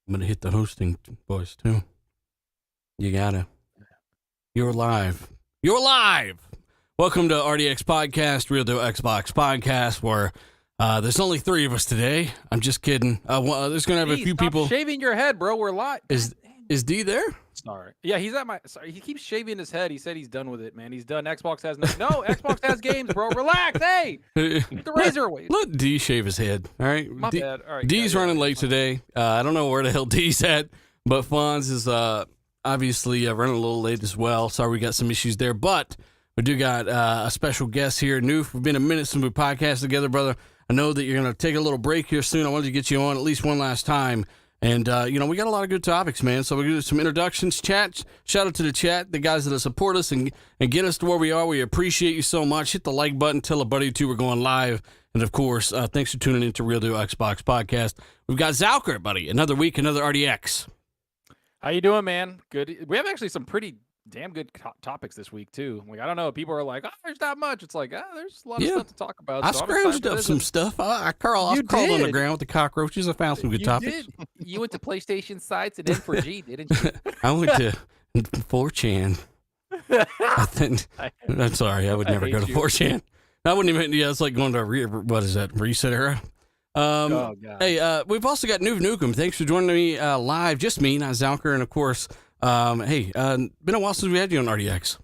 I'm going to hit the hosting voice too. You gotta. You're live. You're live. Welcome to RDX Podcast, Real Deal Xbox Podcast, where there's only 3 of us today. I'm just kidding. There's going to have a few people. Shaving your head, bro. We're live. Is D there? Sorry. Yeah, he's at my. Sorry, he keeps shaving his head. He said he's done with it, man. He's done. Xbox has no. Xbox has games, bro. Relax. Hey, keep the razor away. Let D shave his head. All right. My bad. All right. D's running late today. I don't know where the hell D's at, but Fonz is obviously running a little late as well. Sorry, we got some issues there, but we do got a special guest here. Noof, we've been a minute since we podcast together, brother. I know that you're gonna take a little break here soon. I wanted to get you on at least one last time. And, we got a lot of good topics, man. So we're going to do some introductions, chat. Shout out to the chat, the guys that support us and get us to where we are. We appreciate you so much. Hit the like button. Tell a buddy or two we're going live. And, of course, thanks for tuning in to Real Deal Xbox Podcast. We've got Zalker, buddy. Another week, another RDX. How you doing, man? Good. We have actually some pretty damn good topics this week, too. Like, I don't know. People are like, oh, there's not much. It's like, there's a lot of stuff to talk about. I scrounged up some stuff. I crawled on the ground with the cockroaches. I found some good topics. You went to PlayStation sites and N4G, didn't you? I went to 4chan. I'm sorry. I would never go to 4chan. I wouldn't even, it's like going to, Reset Era. God. Hey, we've also got Noob Nukem. Thanks for joining me live. Just me, not Zalker, and of course, been a while since we had you on RDX.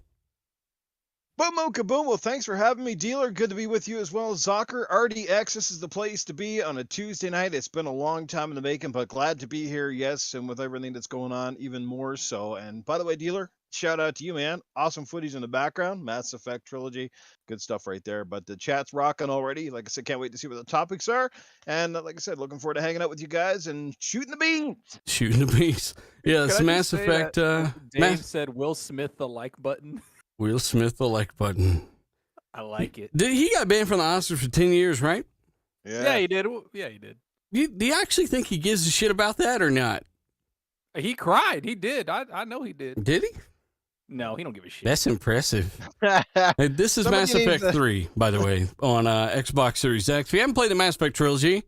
Boom, kaboom. Well, thanks for having me, Dealer. Good to be with you as well. Zocker, RDX, this is the place to be on a Tuesday night. It's been a long time in the making, but glad to be here, yes, and with everything that's going on, even more so. And by the way, Dealer, shout out to you, man. Awesome footage in the background. Mass Effect Trilogy. Good stuff right there. But the chat's rocking already. Like I said, can't wait to see what the topics are. And like I said, looking forward to hanging out with you guys and shooting the beans. Shooting the beans. Yeah, it's Mass Effect. Dave said Will Smith the like button. Will Smith the like button. I like it. He got banned from the Oscars for 10 years, right? Yeah, he did. Yeah, he did. Do you actually think he gives a shit about that or not? He cried. He did. I know he did. Did he? No, he don't give a shit. That's impressive. Hey, this is Mass Effect 3, by the way, on Xbox Series X. If you haven't played the Mass Effect trilogy,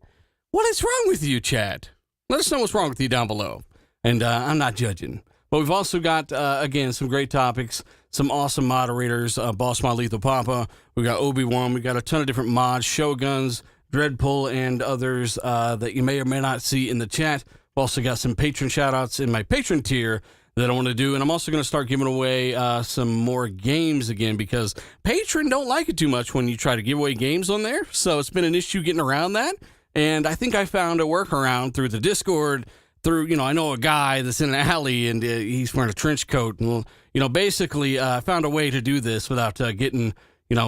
what is wrong with you, chat? Let us know what's wrong with you down below. And I'm not judging. But we've also got, again, some great topics, some awesome moderators, Boss My Lethal Papa, we got Obi-Wan, we got a ton of different mods, Shoguns, Dreadpool, and others that you may or may not see in the chat. We've also got some patron shout-outs in my patron tier that I want to do, and I'm also going to start giving away some more games again, because patron don't like it too much when you try to give away games on there, so it's been an issue getting around that, and I think I found a workaround through the Discord. I know a guy that's in an alley and he's wearing a trench coat. And, basically found a way to do this without getting,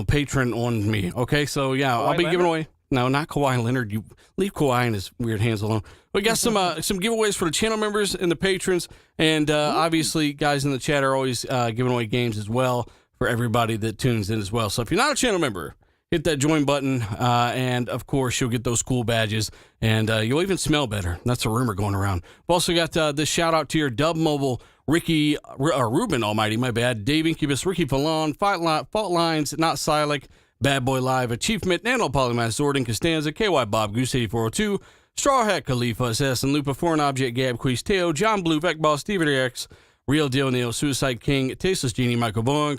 patron on me. Okay, so, yeah, I'll be giving away. No, not Kawhi Leonard. You leave Kawhi and his weird hands alone. We got some giveaways for the channel members and the patrons. And obviously, guys in the chat are always giving away games as well for everybody that tunes in as well. So if you're not a channel member, hit that join button, and, of course, you'll get those cool badges, and you'll even smell better. That's a rumor going around. We've also got this shout-out to your Dub Mobile, Ricky, Ruben Almighty, my bad, Dave Incubus, Ricky Fallon, Fault Lines, Not Silac, Bad Boy Live, Achievement, Nano Polymath, Zordon, Costanza, KY Bob, Goose 8402, Straw Hat, Khalifa, Assassin, Lupa, Foreign Object, Gab, Queez, Teo, John Blue, Vec Boss, Steve RDX, Real Deal, Neo, Suicide King, Tasteless Genie, Michael Bowen,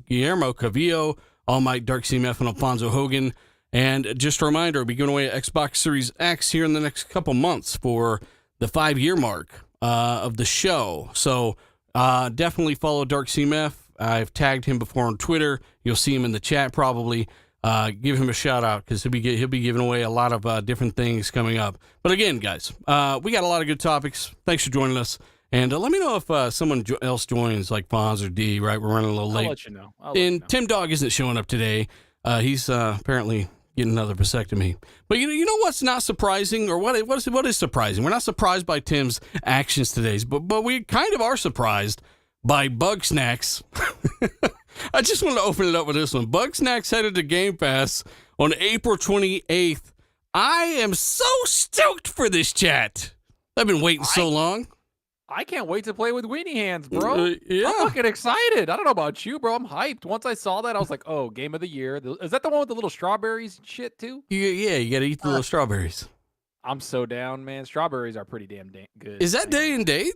Guillermo Cavillo, All Might, Dark CMF, and Alfonso Hogan. And just a reminder, we'll be giving away an Xbox Series X here in the next couple months for the 5-year mark of the show. So definitely follow Dark CMF. I've tagged him before on Twitter. You'll see him in the chat probably. Give him a shout out because he'll be giving away a lot of different things coming up. But again, guys, we got a lot of good topics. Thanks for joining us. And let me know if someone else joins, like Fonz or D, right? We're running a little late. I'll let you know. And Tim Dog isn't showing up today. He's apparently getting another vasectomy. But you know what's not surprising, or what is surprising? We're not surprised by Tim's actions today, but we kind of are surprised by Bug Snacks. I just want to open it up with this one. Bug Snacks headed to Game Pass on April 28th. I am so stoked for this, chat. I've been waiting so long. I can't wait to play with Weenie Hands, bro. Yeah. I'm fucking excited. I don't know about you, bro. I'm hyped. Once I saw that, I was like, oh, game of the year. Is that the one with the little strawberries and shit, too? Yeah, you got to eat the little strawberries. I'm so down, man. Strawberries are pretty damn good. Is that day and date?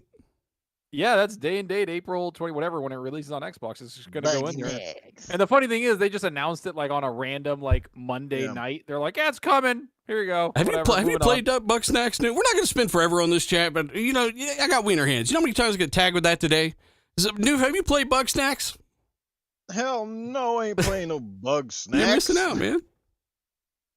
Yeah, that's day and date, April 20, whatever, when it releases on Xbox. It's just going to go in there. And the funny thing is, they just announced it like on a random like Monday night. They're like, yeah, it's coming. Here you go. Have you played Bugsnax? We're not going to spend forever on this chat, but, you know, I got wiener hands. You know how many times I get tagged with that today? Noob, have you played Bugsnax? Hell no, I ain't playing no Bugsnax. You're missing out, man.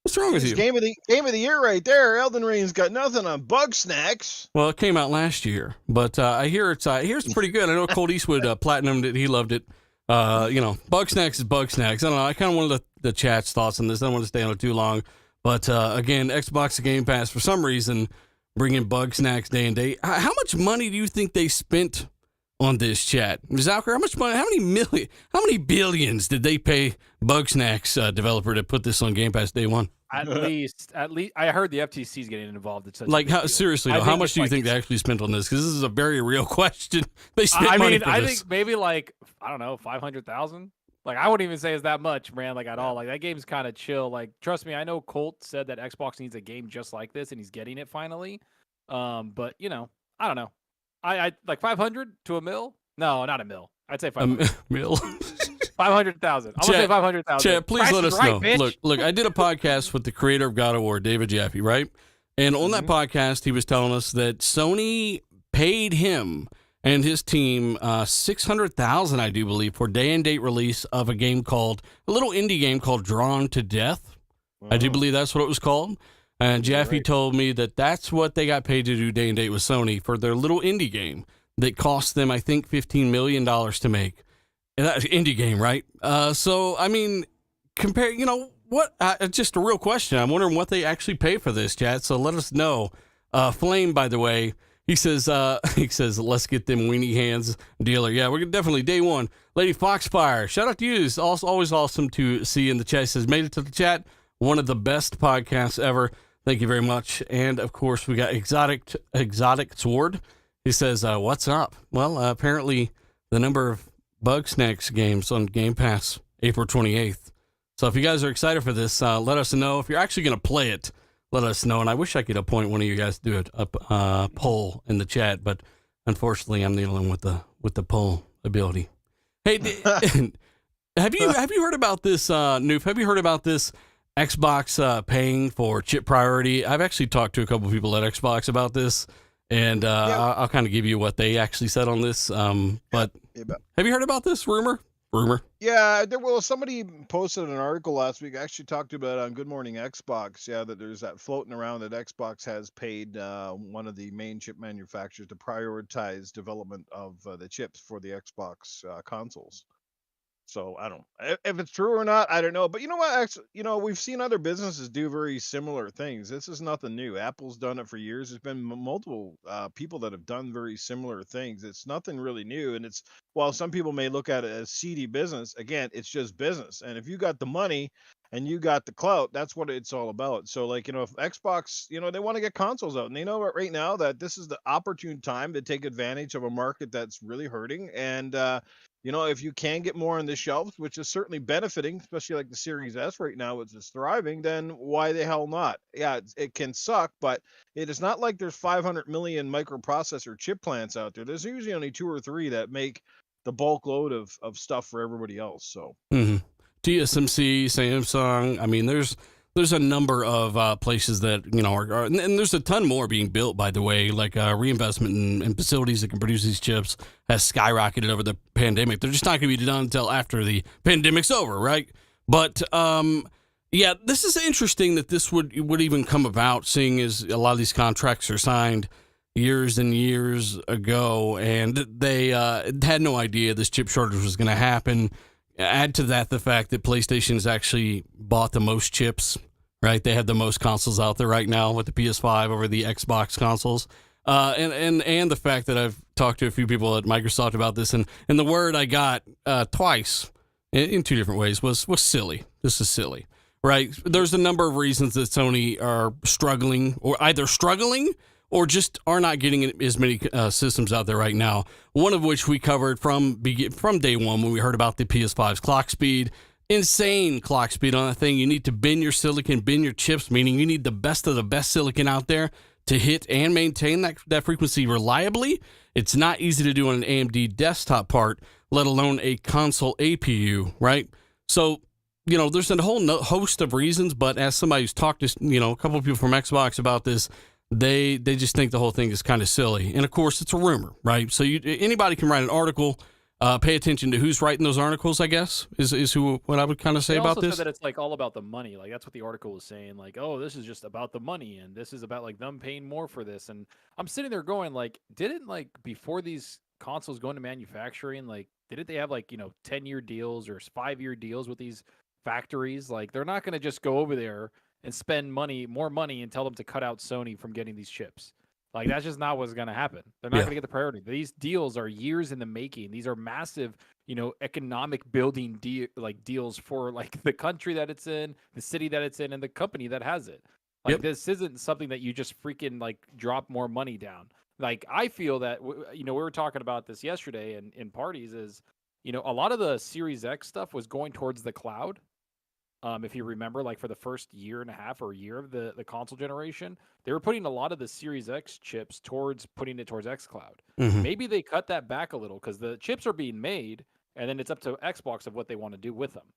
What's wrong with you? Game of the year right there. Elden Ring's got nothing on Bugsnax. Well, it came out last year, but I hear it's pretty good. I know Colt Eastwood platinumed it. He loved it. You know, Bugsnax is Bugsnax. I don't know. I kind of wanted the chat's thoughts on this. I don't want to stay on it too long. But again, Xbox Game Pass, for some reason, bringing Bugsnax day and date. How much money do you think they spent on this, chat? Zalker, how much money, how many billions did they pay Bugsnax developer to put this on Game Pass day one? At least, I heard the FTC's getting involved. It's like, seriously, though, how much do you think they actually spent on this? Because this is a very real question. They spent money for this. I think maybe like, I don't know, 500,000. Like, I wouldn't even say it's that much, man. Like at all. Like that game's kind of chill. Like, trust me, I know Colt said that Xbox needs a game just like this, and he's getting it finally. But you know, I don't know. I like 500 to a mil. No, not a mil. I'd say 500. Mil. 500,000. I'm gonna say 500,000. Chat, please let us know. Bitch. Look. I did a podcast with the creator of God of War, David Jaffe, right? And on that podcast, he was telling us that Sony paid him and his team $600,000, I do believe, for day and date release of a little indie game called Drawn to Death. I do believe that's what it was called. And Jaffe told me that that's what they got paid to do day and date with Sony for their little indie game that cost them, I think, $15 million to make. And that's an indie game, right? So, I mean, compare, you know, just a real question. I'm wondering what they actually pay for this, chat. So let us know. Flame, by the way, he says, let's get them weenie hands, dealer. Yeah, we're definitely day one. Lady Foxfire, shout out to you. It's always awesome to see you in the chat. He says, made it to the chat. One of the best podcasts ever. Thank you very much. And, of course, we got Exotic Sword. He says, what's up? Well, apparently the number of Bugsnax games on Game Pass, April 28th. So if you guys are excited for this, let us know. If you're actually going to play it, let us know. And I wish I could appoint one of you guys to do a poll in the chat, but unfortunately I'm the only one with the poll ability. Hey, have you heard about this, Noof? Have you heard about this Xbox paying for chip priority? I've actually talked to a couple people at Xbox about this, and I'll kind of give you what they actually said on this. But have you heard about this rumor? Yeah, somebody posted an article last week. I actually talked about it on Good Morning Xbox. Yeah, that there's that floating around that Xbox has paid one of the main chip manufacturers to prioritize development of the chips for the Xbox consoles. So I don't if it's true or not. I don't know. But you know what? Actually, we've seen other businesses do very similar things. This is nothing new. Apple's done it for years. There's been multiple people that have done very similar things. It's nothing really new. And while some people may look at it as seedy business, again, it's just business. And if you got the money and you got the clout, that's what it's all about. So if Xbox, they want to get consoles out, and they know right now that this is the opportune time to take advantage of a market that's really hurting. And if you can get more on the shelves, which is certainly benefiting, especially like the Series S right now, which is thriving, then why the hell not? Yeah, it can suck, but it is not like there's 500 million microprocessor chip plants out there. There's usually only 2 or 3 that make the bulk load of stuff for everybody else. So TSMC, Samsung. I mean, there's a number of places that are and there's a ton more being built, by the way. Like reinvestment in facilities that can produce these chips has skyrocketed over the pandemic. They're just not going to be done until after the pandemic's over, right? But this is interesting that this would even come about, seeing as a lot of these contracts are signed years and years ago, and they had no idea this chip shortage was going to happen. Add to that the fact that PlayStation's actually bought the most chips, right? They have the most consoles out there right now with the PS5 over the Xbox consoles. And the fact that I've talked to a few people at Microsoft about this, and the word I got twice in 2 different ways was silly. This is silly, right? There's a number of reasons that Sony are struggling, or either struggling or just are not getting as many systems out there right now. One of which we covered from day one when we heard about the PS5's clock speed. insane clock speed on that thing. You need to bin your silicon, bin your chips, meaning you need the best of the best silicon out there to hit and maintain that frequency reliably. It's not easy to do on an AMD desktop part, let alone a console APU, right? So, there's a whole host of reasons, but as somebody who's talked to, a couple of people from Xbox about this, they just think the whole thing is kind of silly. And of course, it's a rumor, right? So anybody can write an article. Pay attention to who's writing those articles, I guess, is what I would kind of say about this. Said that it's like all about the money. Like that's what the article was saying. Like, oh, this is just about the money, and this is about like them paying more for this. And I'm sitting there going, like, didn't like before these consoles go into manufacturing, like, didn't they have like 10-year deals or 5-year deals with these factories? Like, they're not going to just go over there and spend more money, and tell them to cut out Sony from getting these chips. Like, that's just not what's going to happen. They're not going to get the priority. These deals are years in the making. These are massive, economic building deals for like the country that it's in, the city that it's in, and the company that has it. Like, this isn't something that you just freaking like drop more money down. Like, I feel that, we were talking about this yesterday in parties is, a lot of the Series X stuff was going towards the cloud. If you remember, like for the first year and a half or year of the console generation, they were putting a lot of the Series X chips towards xCloud. Mm-hmm. Maybe they cut that back a little because the chips are being made, and then it's up to Xbox of what they want to do with them.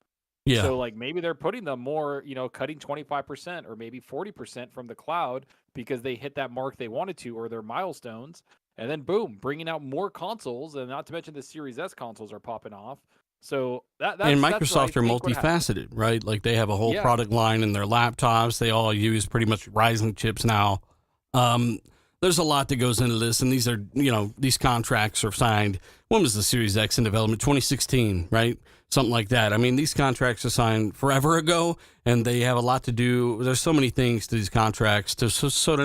Yeah. So like maybe they're putting them more, cutting 25% or maybe 40% from the cloud because they hit that mark they wanted to or their milestones, and then boom, bringing out more consoles, and not to mention the Series S consoles are popping off. So and Microsoft are multifaceted, right? Like they have a whole product line in their laptops. They all use pretty much Ryzen chips now. There's a lot that goes into this, and these are, these contracts are signed. When was the Series X in development? 2016, right? Something like that. I mean, these contracts are signed forever ago, and they have a lot to do. There's so many things to these contracts to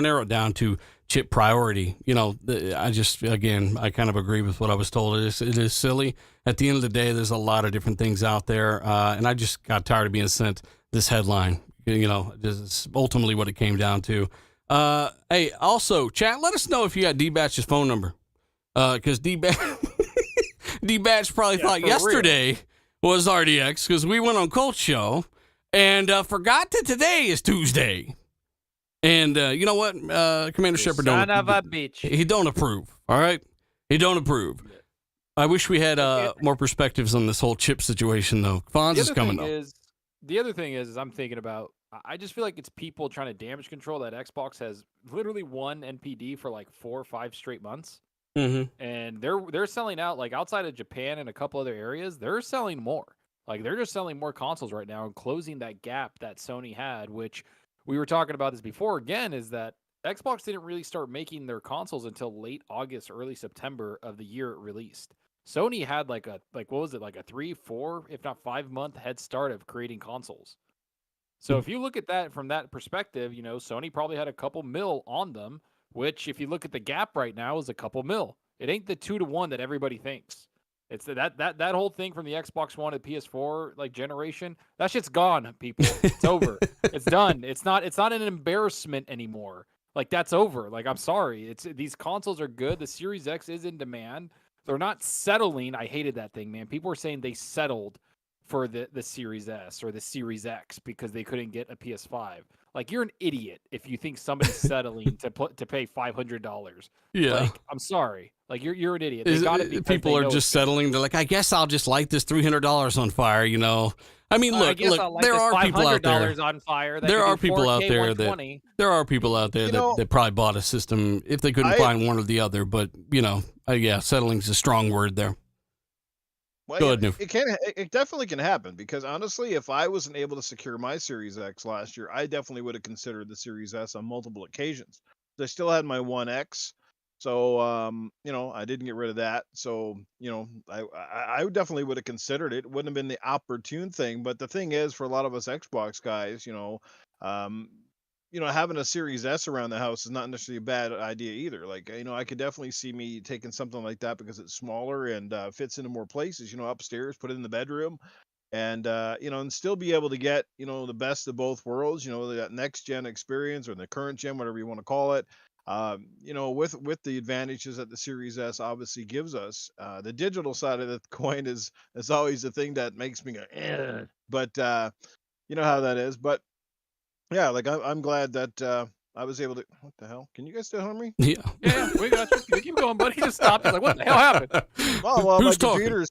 narrow it down to chip priority. I kind of agree with what I was told. It is silly. At the end of the day, there's a lot of different things out there, and I just got tired of being sent this headline. This is ultimately what it came down to. Hey, also, chat, let us know if you got D-Batch's phone number, because D-Batch probably thought yesterday was RDX, because we went on Colt's show and forgot that today is Tuesday. And you know what, Commander Shepard son of a bitch. He don't approve. All right, he don't approve. I wish we had more perspectives on this whole chip situation, though. Fonz is coming up. The other thing is I'm thinking about. I just feel like it's people trying to damage control that Xbox has literally won NPD for like 4 or 5 straight months, and they're selling out like outside of Japan and a couple other areas. They're selling more. Like they're just selling more consoles right now and closing that gap that Sony had, which we were talking about this before. Again, is that Xbox didn't really start making their consoles until late August, early September of the year it released. Sony had like a 3, 4, if not 5 month head start of creating consoles. So if you look at that from that perspective, Sony probably had a couple mil on them, which if you look at the gap right now is a couple mil. It ain't the 2-to-1 that everybody thinks. It's that whole thing from the Xbox One to PS4 like generation. That shit's gone, people. It's over. It's done. It's not an embarrassment anymore. Like that's over. Like I'm sorry. These consoles are good. The Series X is in demand. They're not settling. I hated that thing, man. People were saying they settled for the Series S or the Series X because they couldn't get a PS5. Like you're an idiot if you think somebody's settling to pay $500. Yeah, like I'm sorry. Like you're an idiot. They gotta be people are just settling. They're like, I guess I'll just light this $300 on fire. I mean, look. There are people out there on fire. There are people out there that probably bought a system if they couldn't find one or the other. But settling's a strong word there. Well, it definitely can happen because honestly, if I wasn't able to secure my Series X last year, I definitely would have considered the Series S on multiple occasions. I still had my One X, so I didn't get rid of that. So I definitely would have considered it. It wouldn't have been the opportune thing, but the thing is, for a lot of us Xbox guys, having a Series S around the house is not necessarily a bad idea either. Like, I could definitely see me taking something like that because it's smaller and fits into more places, upstairs, put it in the bedroom and, and still be able to get, the best of both worlds, that next gen experience or the current gen, whatever you want to call it. With the advantages that the Series S obviously gives us, the digital side of the coin is always the thing that makes me go, eh. But you know how that is. But yeah, like I'm glad that I was able to. What the hell? Can you guys still hear me? Yeah, we got you. Keep going, buddy. Just stop. He's like, what the hell happened? Well, Who's talking?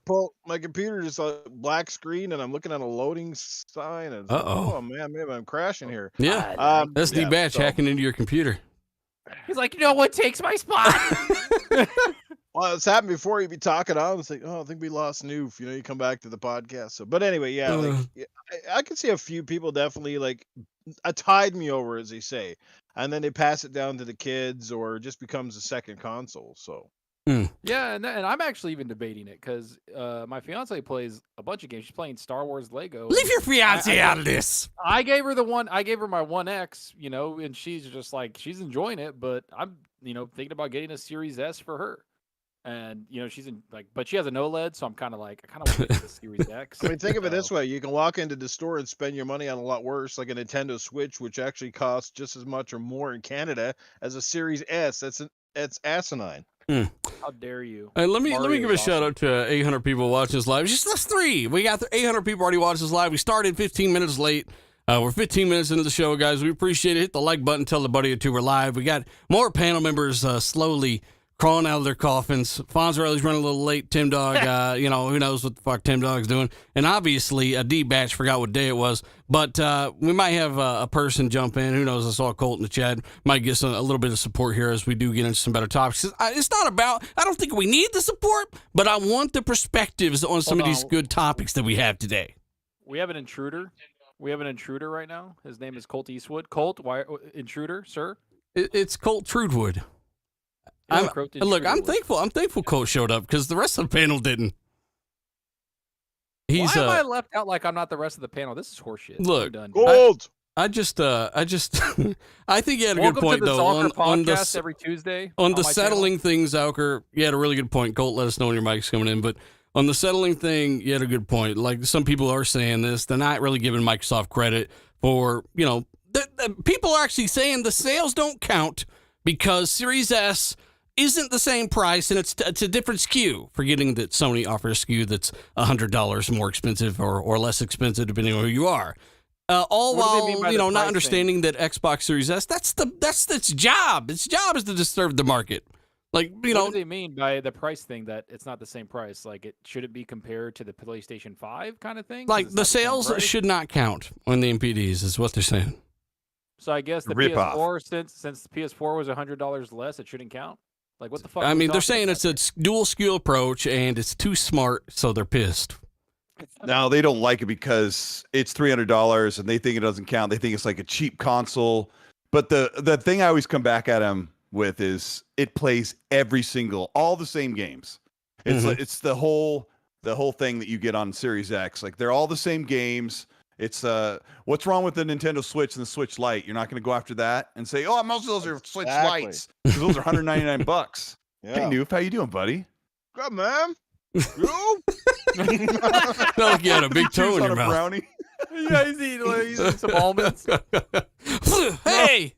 My computer is a black screen, and I'm looking at a loading sign. And Uh-oh. oh man, maybe I'm crashing here. Yeah, that's yeah, D-Batch hacking into your computer. He's like, no one takes my spot. Well, it's happened before. You'd be talking on. It's like, oh, I think we lost Noof. You come back to the podcast. So, but anyway, yeah, I can see a few people definitely like tide me over, as they say, and then they pass it down to the kids, or it just becomes a second console. So. Yeah, and I'm actually even debating it because my fiance plays a bunch of games. She's playing Star Wars Lego. Leave your fiance out of this. I gave her my 1X, and she's just like, she's enjoying it, but I'm, thinking about getting a Series S for her. And she's but she has an OLED, so I'm kind of like, I kind of want to get the Series X. I mean, think of it this way: you can walk into the store and spend your money on a lot worse, like a Nintendo Switch, which actually costs just as much or more in Canada as a Series S. That's asinine. How dare you? Let me give a shout out to 800 people watching this live. It's just us three. We got 800 people already watching this live. We started 15 minutes late. We're 15 minutes into the show, guys. We appreciate it. Hit the like button. Tell a buddy or two we're live. We got more panel members slowly crawling out of their coffins. Fonzarelli's running a little late. Tim Dog, who knows what the fuck Tim Dog's doing. And obviously, D-Batch forgot what day it was. But we might have a person jump in. Who knows? I saw Colt in the chat. Might get a little bit of support here as we do get into some better topics. It's not about, I don't think we need the support, but I want the perspectives on some of these good topics that we have today. We have an intruder. We have an intruder right now. His name is Colt Eastwood. Colt, why intruder, sir? It's Colt Trudewood. I'm thankful. I'm thankful Colt showed up because the rest of the panel didn't. Why am I left out like I'm not the rest of the panel? This is horseshit. Look, Gold. I think you had a Welcome good point to the though. On the every Tuesday on the settling thing, Zauker, you had a really good point. Colt, let us know when your mic's coming in. But on the settling thing, you had a good point. Like some people are saying this, they're not really giving Microsoft credit for people are actually saying the sales don't count because Series S isn't the same price, and it's a different SKU, forgetting that Sony offers a SKU that's $100 more expensive or less expensive, depending on who you are. All while, not understanding that Xbox Series S, that's its job. Its job is to disturb the market. Like, what do they mean by the price thing, that it's not the same price? Like, should it be compared to the PlayStation 5 kind of thing? Like, the sales should not count on the MPDs, is what they're saying. So I guess the PS4, since the PS4 was $100 less, it shouldn't count? Like, what the fuck? I mean, they're saying it's a dual SKU approach, and it's too smart, so they're pissed. Now, they don't like it because it's $300, and they think it doesn't count. They think it's like a cheap console. But the thing I always come back at them with is it plays all the same games. It's it's the whole thing that you get on Series X. Like, they're all the same games. It's what's wrong with the Nintendo Switch and the Switch Lite? You're not going to go after that and say, "Oh, most of those are Switch Lites because those are $199." Yeah. Hey, Noof, how you doing, buddy? Good, man. You? Felt like you had a big toe in your mouth. Brownie. Yeah, he's eating some almonds. Hey.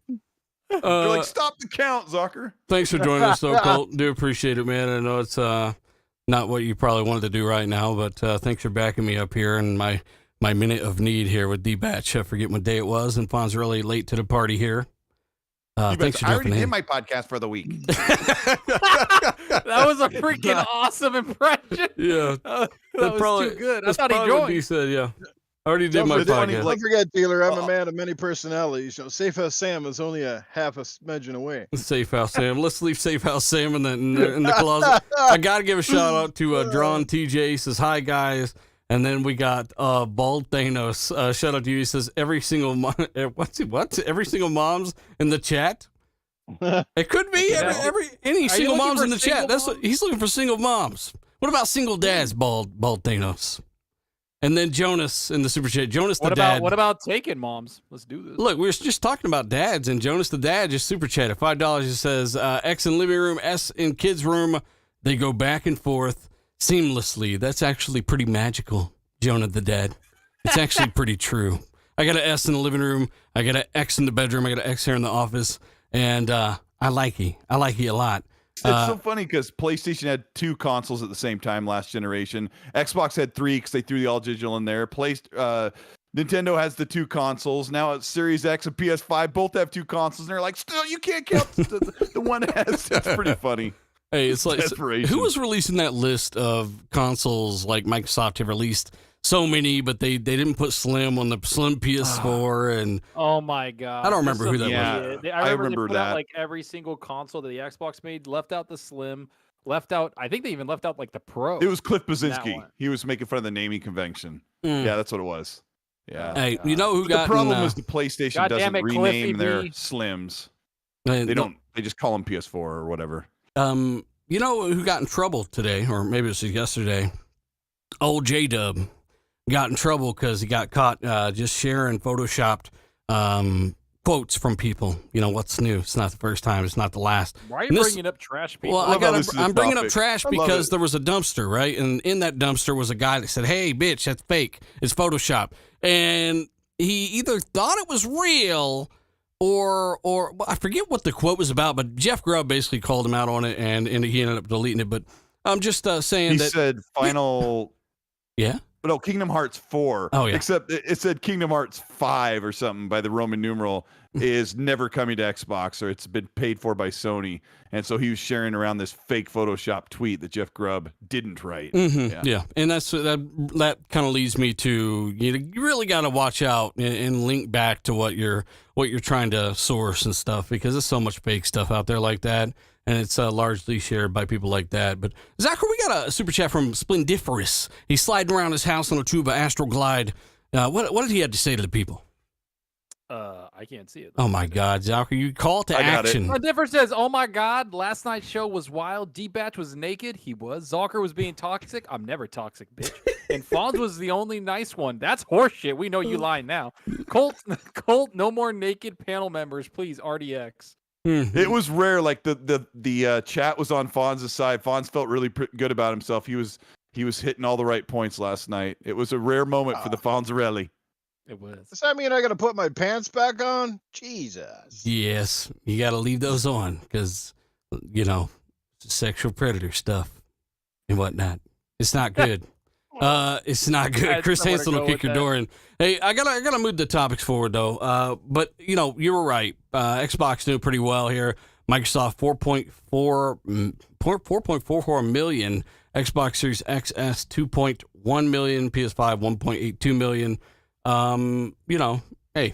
You're like, stop the count, Zucker. Thanks for joining us, though, Colt. Do appreciate it, man. I know it's not what you probably wanted to do right now, but thanks for backing me up here in my minute of need here with D-Batch. I forget what day it was, and Fonz really late to the party here. Thanks for I already jumping in. did my podcast for the week. That was a freaking awesome impression. Yeah. That was probably, too good. I thought he joined. He said, yeah. I already did my podcast. Don't forget, dealer, I'm a man of many personalities. Safe House Sam is only a half a smidgen away. Safe House Sam. Let's leave Safe House Sam in the closet. I got to give a shout out to Drawn TJ. He says, hi, guys. And then we got Bald Thanos. Shout out to you. He says, every single every single mom's in the chat. It could be any single moms in the chat. That's what he's looking for, single moms. What about single dads, Bald Thanos? And then Jonas in the super chat. Jonas the dad. What about taking moms? Let's do this. Look, we were just talking about dads, and Jonas the dad just super chatted $5. He says, X in living room, S in kids room. They go back and forth seamlessly. That's actually pretty magical, Jonah the dad. It's actually pretty true. I got an S in the living room. I got an X in the bedroom. I got an X here in the office. And I I like you a lot. It's so funny because PlayStation had 2 consoles at the same time last generation. Xbox had 3 because they threw the all digital in there. Nintendo has the 2 consoles. Now it's Series X and PS5 both have 2 consoles, and they're like, still you can't count the one has. That's pretty funny. Hey, it's like Desperation. who was releasing that list of consoles like Microsoft have released so many, but they didn't put Slim on the Slim PS4 and oh my god, I don't remember who that was. I remember they put that. out like every single console that the Xbox made, left out the Slim, left out. I think they even left out like the Pro. It was Cliff That Blazinski. one. He was making fun of the naming convention. Mm. Yeah, that's what it was. Yeah. Hey, you know who But got the problem is the PlayStation God doesn't damn it, rename Cliffy their B. Slims. they Don't. They just call them PS4 or whatever. You know who got in trouble today, or maybe it was yesterday? Old J-Dub got in trouble because he got caught just sharing photoshopped quotes from people. You know, what's new? It's not the first time. It's not the last. Why are you And this- bringing up trash people? Well, I'm bringing up trash I love because it. there was a dumpster, right? And in that dumpster was a guy that said, "Hey, bitch, that's fake. It's Photoshop." And he either thought it was real or well, I forget what the quote was about, but Jeff Grubb basically called him out on it, and he ended up deleting it. But I'm just saying He that. said final. Yeah. No, Kingdom Hearts 4. Oh, yeah. Except it said Kingdom Hearts 5 or something by the Roman numeral is never coming to Xbox, or it's been paid for by Sony. And so he was sharing around this fake Photoshop tweet that Jeff Grubb didn't write. Mm-hmm. Yeah. And that kind of leads me to you really got to watch out and link back to what you're trying to source and stuff, because there's so much fake stuff out there like that. And it's largely shared by people like that. But Zachary, we got a super chat from Splendiferous. He's sliding around his house on a tube of Astral Glide. What did he have to say to the people? I can't see it. Oh my God, Zachary, you call to I got it. action. Difference says, "Oh my God, last night's show was wild. D-Batch was naked. He was. Zalker was being toxic. I'm never toxic, bitch. And Fonz was the only nice one. That's horseshit. We know you lying now. Colt, no more naked panel members, please. RDX." It was rare. Like the chat was on Fonz's side. Fonz felt really good about himself. He was hitting all the right points last night. It was a rare moment for the Fonzarelli. It was. Does that mean I got to put my pants back on? Jesus. Yes, you got to leave those on because, sexual predator stuff and whatnot. It's not good. It's not good. Yeah, Chris Hansen will kick your door in. Hey, I gotta move the topics forward though. But you were right. Xbox doing pretty well here. Microsoft 4.44 million. Xbox Series XS 2.1 million. PS5 1.82 million. Hey,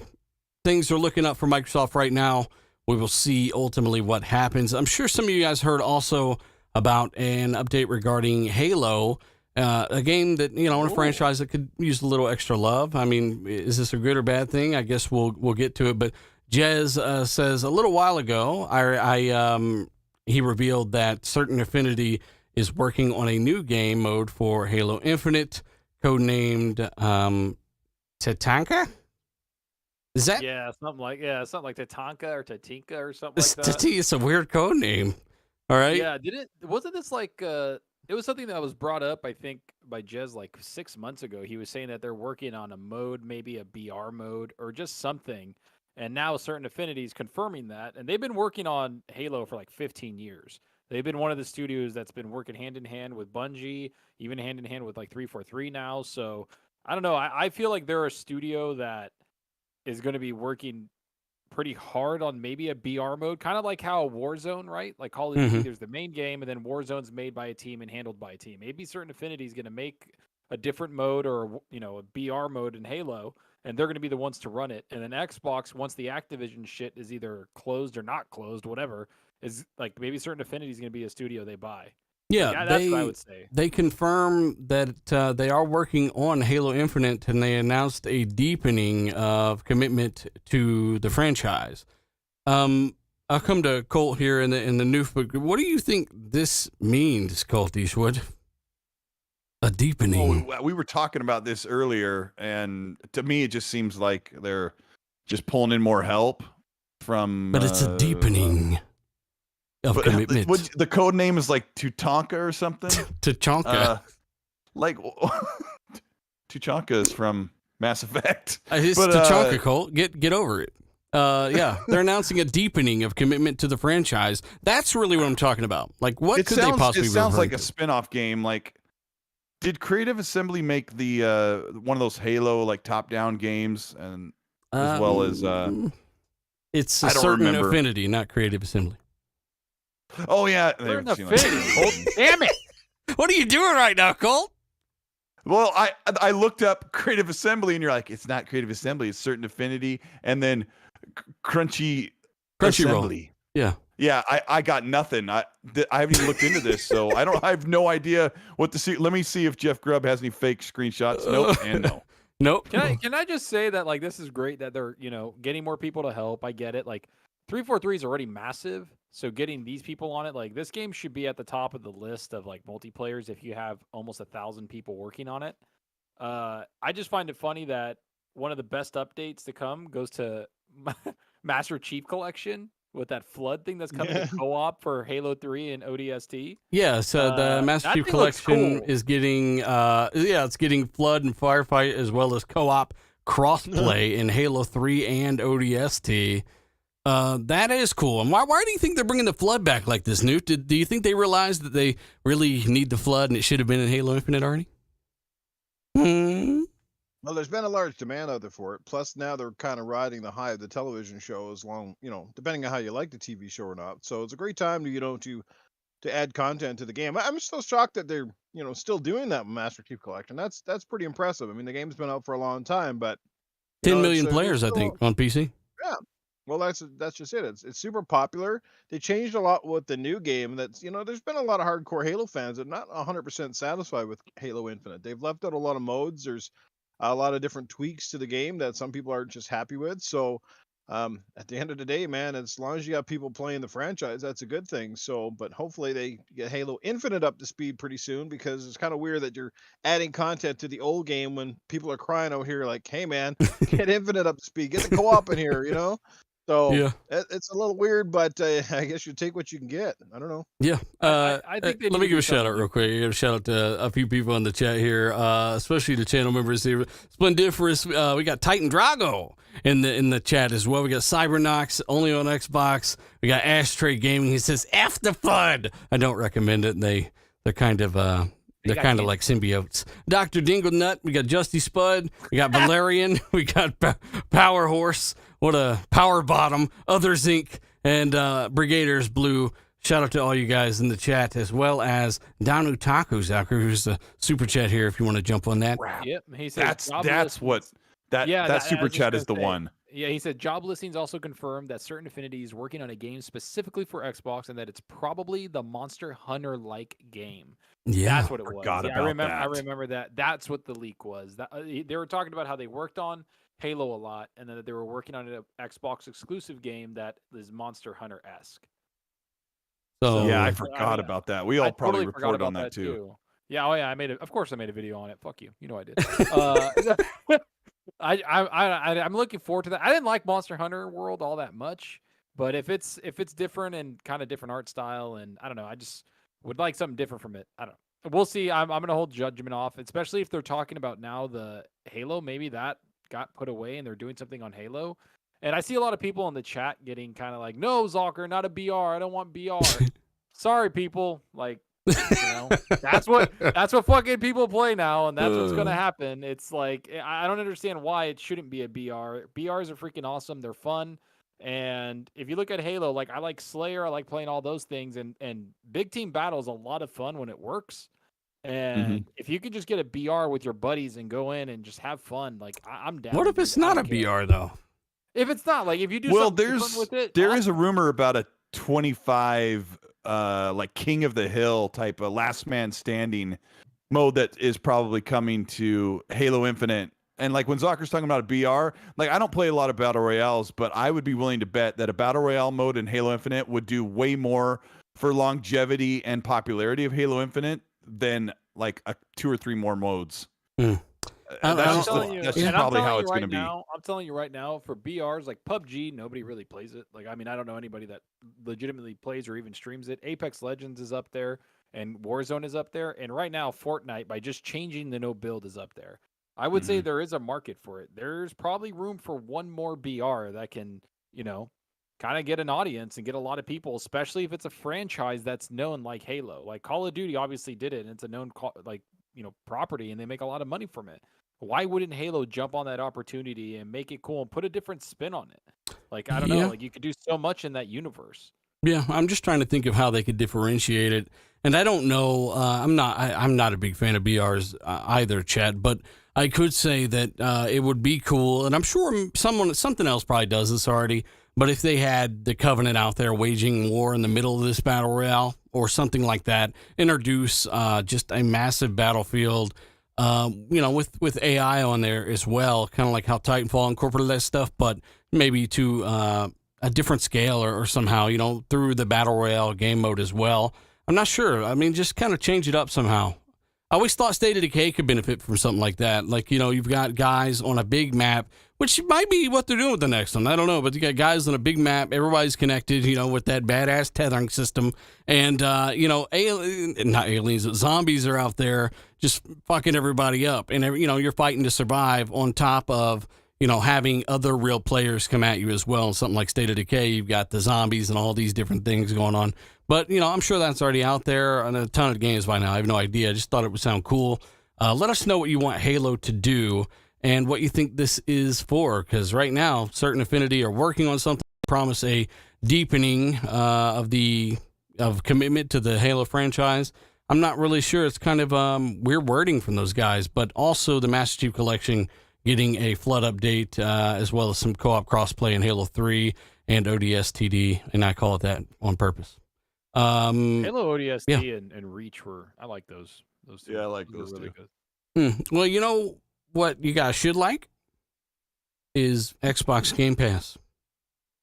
things are looking up for Microsoft right now. We will see ultimately what happens. I'm sure some of you guys heard also about an update regarding Halo. A game that, a franchise that could use a little extra love. I mean, is this a good or bad thing? I guess we'll get to it. But Jez says a little while ago, he revealed that Certain Affinity is working on a new game mode for Halo Infinite, codenamed Tatanka? Is that? Yeah, something like Tatanka or Tatinka or something like that. It's a weird code name. All right. Yeah, wasn't this like it was something that was brought up, I think, by Jez like 6 months ago. He was saying that they're working on a mode, maybe a BR mode or just something. And now Certain Affinities confirming that. And they've been working on Halo for like 15 years. They've been one of the studios that's been working hand in hand with Bungie, even hand in hand with like 343 now. So I don't know. I feel like they're a studio that is going to be working pretty hard on maybe a BR mode, kind of like how Warzone, right? Like Call of Duty, there's the main game, and then Warzone's made by a team and handled by a team. Maybe Certain Affinity is going to make a different mode or a BR mode in Halo, and they're going to be the ones to run it. And then Xbox, once the Activision shit is either closed or not closed, whatever, is like maybe Certain Affinity is going to be a studio they buy. Yeah, that's what I would say. They confirm that they are working on Halo Infinite, and they announced a deepening of commitment to the franchise. I'll come to Colt here in the news book. What do you think this means, Colt Eastwood? A deepening. Oh, we were talking about this earlier, and to me, it just seems like they're just pulling in more help from. But it's a deepening. Of commitment. The code name is like Tutanka or something. Tuchanka. Tuchanka is from Mass Effect. It's Tuchanka, Colt. Get over it. Yeah, they're announcing a deepening of commitment to the franchise. That's really what I'm talking about. Like, what could they possibly? It sounds like to? a spin-off game. Like, did Creative Assembly make the one of those Halo like top-down games, and as well as it's a I don't certain remember. affinity, not Creative Assembly. Oh yeah, Certain affinity. Damn it! What are you doing right now, Colt? Well, I looked up Creative Assembly, and you're like, it's not Creative Assembly, it's Certain Affinity, and then Crunchyroll. Yeah. Yeah, I got nothing. I haven't even looked into this, so I have no idea what to see. Let me see if Jeff Grubb has any fake screenshots. Nope, and no. Nope. Can I just say that like this is great that they're getting more people to help. I get it. Like 343 is already massive, so getting these people on it, like this game should be at the top of the list of like multiplayers if you have almost 1,000 people working on it. I just find it funny that one of the best updates to come goes to Master Chief Collection with that flood thing that's coming to co-op for Halo 3 and ODST. Yeah, so the Master Chief Collection is getting it's getting flood and firefight as well as co-op crossplay in Halo 3 and ODST. That is cool. And why do you think they're bringing the flood back like this, Newt? Do you think they realized that they really need the flood and it should have been in Halo Infinite already? Well, there's been a large demand out there for it. Plus, now they're kind of riding the high of the television show, as long, depending on how you like the TV show or not. So it's a great time to add content to the game. I'm still shocked that they're still doing that with Master Chief Collection. That's pretty impressive. I mean, the game's been out for a long time, but 10 million players, I think, on PC. Yeah. Well, that's just it. It's super popular. They changed a lot with the new game. That's there's been a lot of hardcore Halo fans that are not 100% satisfied with Halo Infinite. They've left out a lot of modes. There's a lot of different tweaks to the game that some people aren't just happy with. So at the end of the day, man, as long as you got people playing the franchise, that's a good thing. So, but hopefully they get Halo Infinite up to speed pretty soon, because it's kind of weird that you're adding content to the old game when people are crying out here like, hey man, get Infinite up to speed, get the co-op in here, So yeah, it's a little weird, but I guess you take what you can get. I don't know. Yeah. I think let me give a shout out real quick. I give a shout out to a few people in the chat here, especially the channel members here. Splendiferous. We got Titan Drago in the chat as well. We got Cybernox only on Xbox. We got Ashtray Gaming. He says F the flood. I don't recommend it. They're kind of like symbiotes. Dr. Dinglenut, we got Justy Spud, we got Valerian, we got Power Horse, what a Power Bottom, Others Inc., and Brigaders Blue. Shout out to all you guys in the chat, as well as Danu Taku's out here, who's the super chat here if you want to jump on that. Yep, he said that super chat is the one. Yeah, he said job listings also confirmed that Certain Affinity is working on a game specifically for Xbox, and that it's probably the Monster Hunter-like game. Yeah, that's what it was. I remember that. That's what the leak was. They were talking about how they worked on Halo a lot, and then that they were working on an Xbox exclusive game that is Monster Hunter-esque. So yeah, I forgot about that. We all probably reported on that too. Yeah, oh yeah, of course I made a video on it. Fuck you, I did. I'm looking forward to that. I didn't like Monster Hunter World all that much, but if it's different and kind of different art style, and I don't know, I just would like something different from it. I don't know. We'll see. I'm gonna hold judgment off, especially if they're talking about now the Halo. Maybe that got put away and they're doing something on Halo. And I see a lot of people in the chat getting kind of like, no, Zalker, not a BR. I don't want BR. Sorry, people. Like, that's what fucking people play now, and that's what's gonna happen. It's like, I don't understand why it shouldn't be a BR. BRs are freaking awesome. They're fun. And if you look at Halo, like I like Slayer, I like playing all those things, and big team battle is a lot of fun when it works. And if you could just get a BR with your buddies and go in and just have fun, like I'm down. What if it's not a BR though? If it's not, like if you do something fun with it, there is a rumor about a 25 like King of the Hill type of last man standing mode that is probably coming to Halo Infinite. And like when Zocker's talking about a BR, like I don't play a lot of battle royales, but I would be willing to bet that a battle royale mode in Halo Infinite would do way more for longevity and popularity of Halo Infinite than like 2 or 3 more modes. That's probably how it's going to be. I'm telling you right now, for BRs like PUBG, nobody really plays it. Like, I mean, I don't know anybody that legitimately plays or even streams it. Apex Legends is up there, and Warzone is up there, and right now Fortnite, by just changing the no build, is up there. I would say there is a market for it. There's probably room for one more BR that can you know, kind of get an audience and get a lot of people, especially if it's a franchise that's known like Halo. Like Call of Duty obviously did it, and it's a known property, and they make a lot of money from it. Why wouldn't Halo jump on that opportunity and make it cool and put a different spin on it? Like, I don't know, like you could do so much in that universe. Yeah, I'm just trying to think of how they could differentiate it. And I don't know, I'm not a big fan of BRs either, Chad, but I could say that it would be cool, and I'm sure something else probably does this already, but if they had the Covenant out there waging war in the middle of this battle royale or something like that, introduce just a massive battlefield, with AI on there as well, kind of like how Titanfall incorporated that stuff, but maybe to a different scale or somehow, through the battle royale game mode as well. I'm not sure. I mean, just kind of change it up somehow. I always thought State of Decay could benefit from something like that. Like, you've got guys on a big map, which might be what they're doing with the next one. I don't know, but you got guys on a big map. Everybody's connected, with that badass tethering system. And, not aliens, but zombies are out there just fucking everybody up. And, you're fighting to survive on top of, having other real players come at you as well. And something like State of Decay, you've got the zombies and all these different things going on. But, I'm sure that's already out there on a ton of games by now. I have no idea. I just thought it would sound cool. Let us know what you want Halo to do and what you think this is for. Because right now, Certain Affinity are working on something to promise a deepening of commitment to the Halo franchise. I'm not really sure. It's kind of weird wording from those guys. But also the Master Chief Collection getting a flood update, as well as some co-op crossplay in Halo 3 and ODSTD, and I call it that on purpose. Halo ODST and Reach I like those. Those two. Yeah, I like those really too. Good. Well, you know what you guys should like is Xbox Game Pass,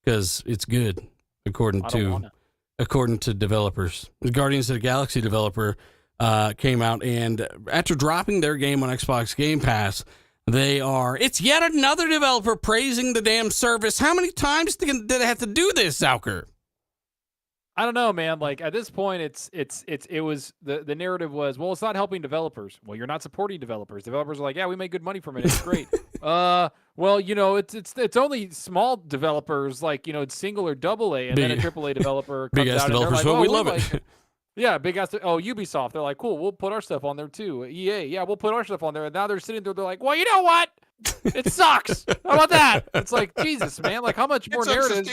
because it's good according to developers. The Guardians of the Galaxy developer came out, and after dropping their game on Xbox Game Pass, it's yet another developer praising the damn service. How many times did they have to do this, Zauker? I don't know, man. Like at this point, it was the narrative was, well, it's not helping developers. Well, you're not supporting developers. Developers are like, yeah, we make good money from it. It's great. Well, it's only small developers, like it's single or double A, and then a AAA developer comes big ass out developers. and they're like, we love it. Yeah, big ass. Ubisoft. They're like, cool, we'll put our stuff on there too. EA, yeah, we'll put our stuff on there. And now they're sitting there. They're like, well, you know what? It sucks. How about that? It's like, Jesus, man. Like, how much more narrative?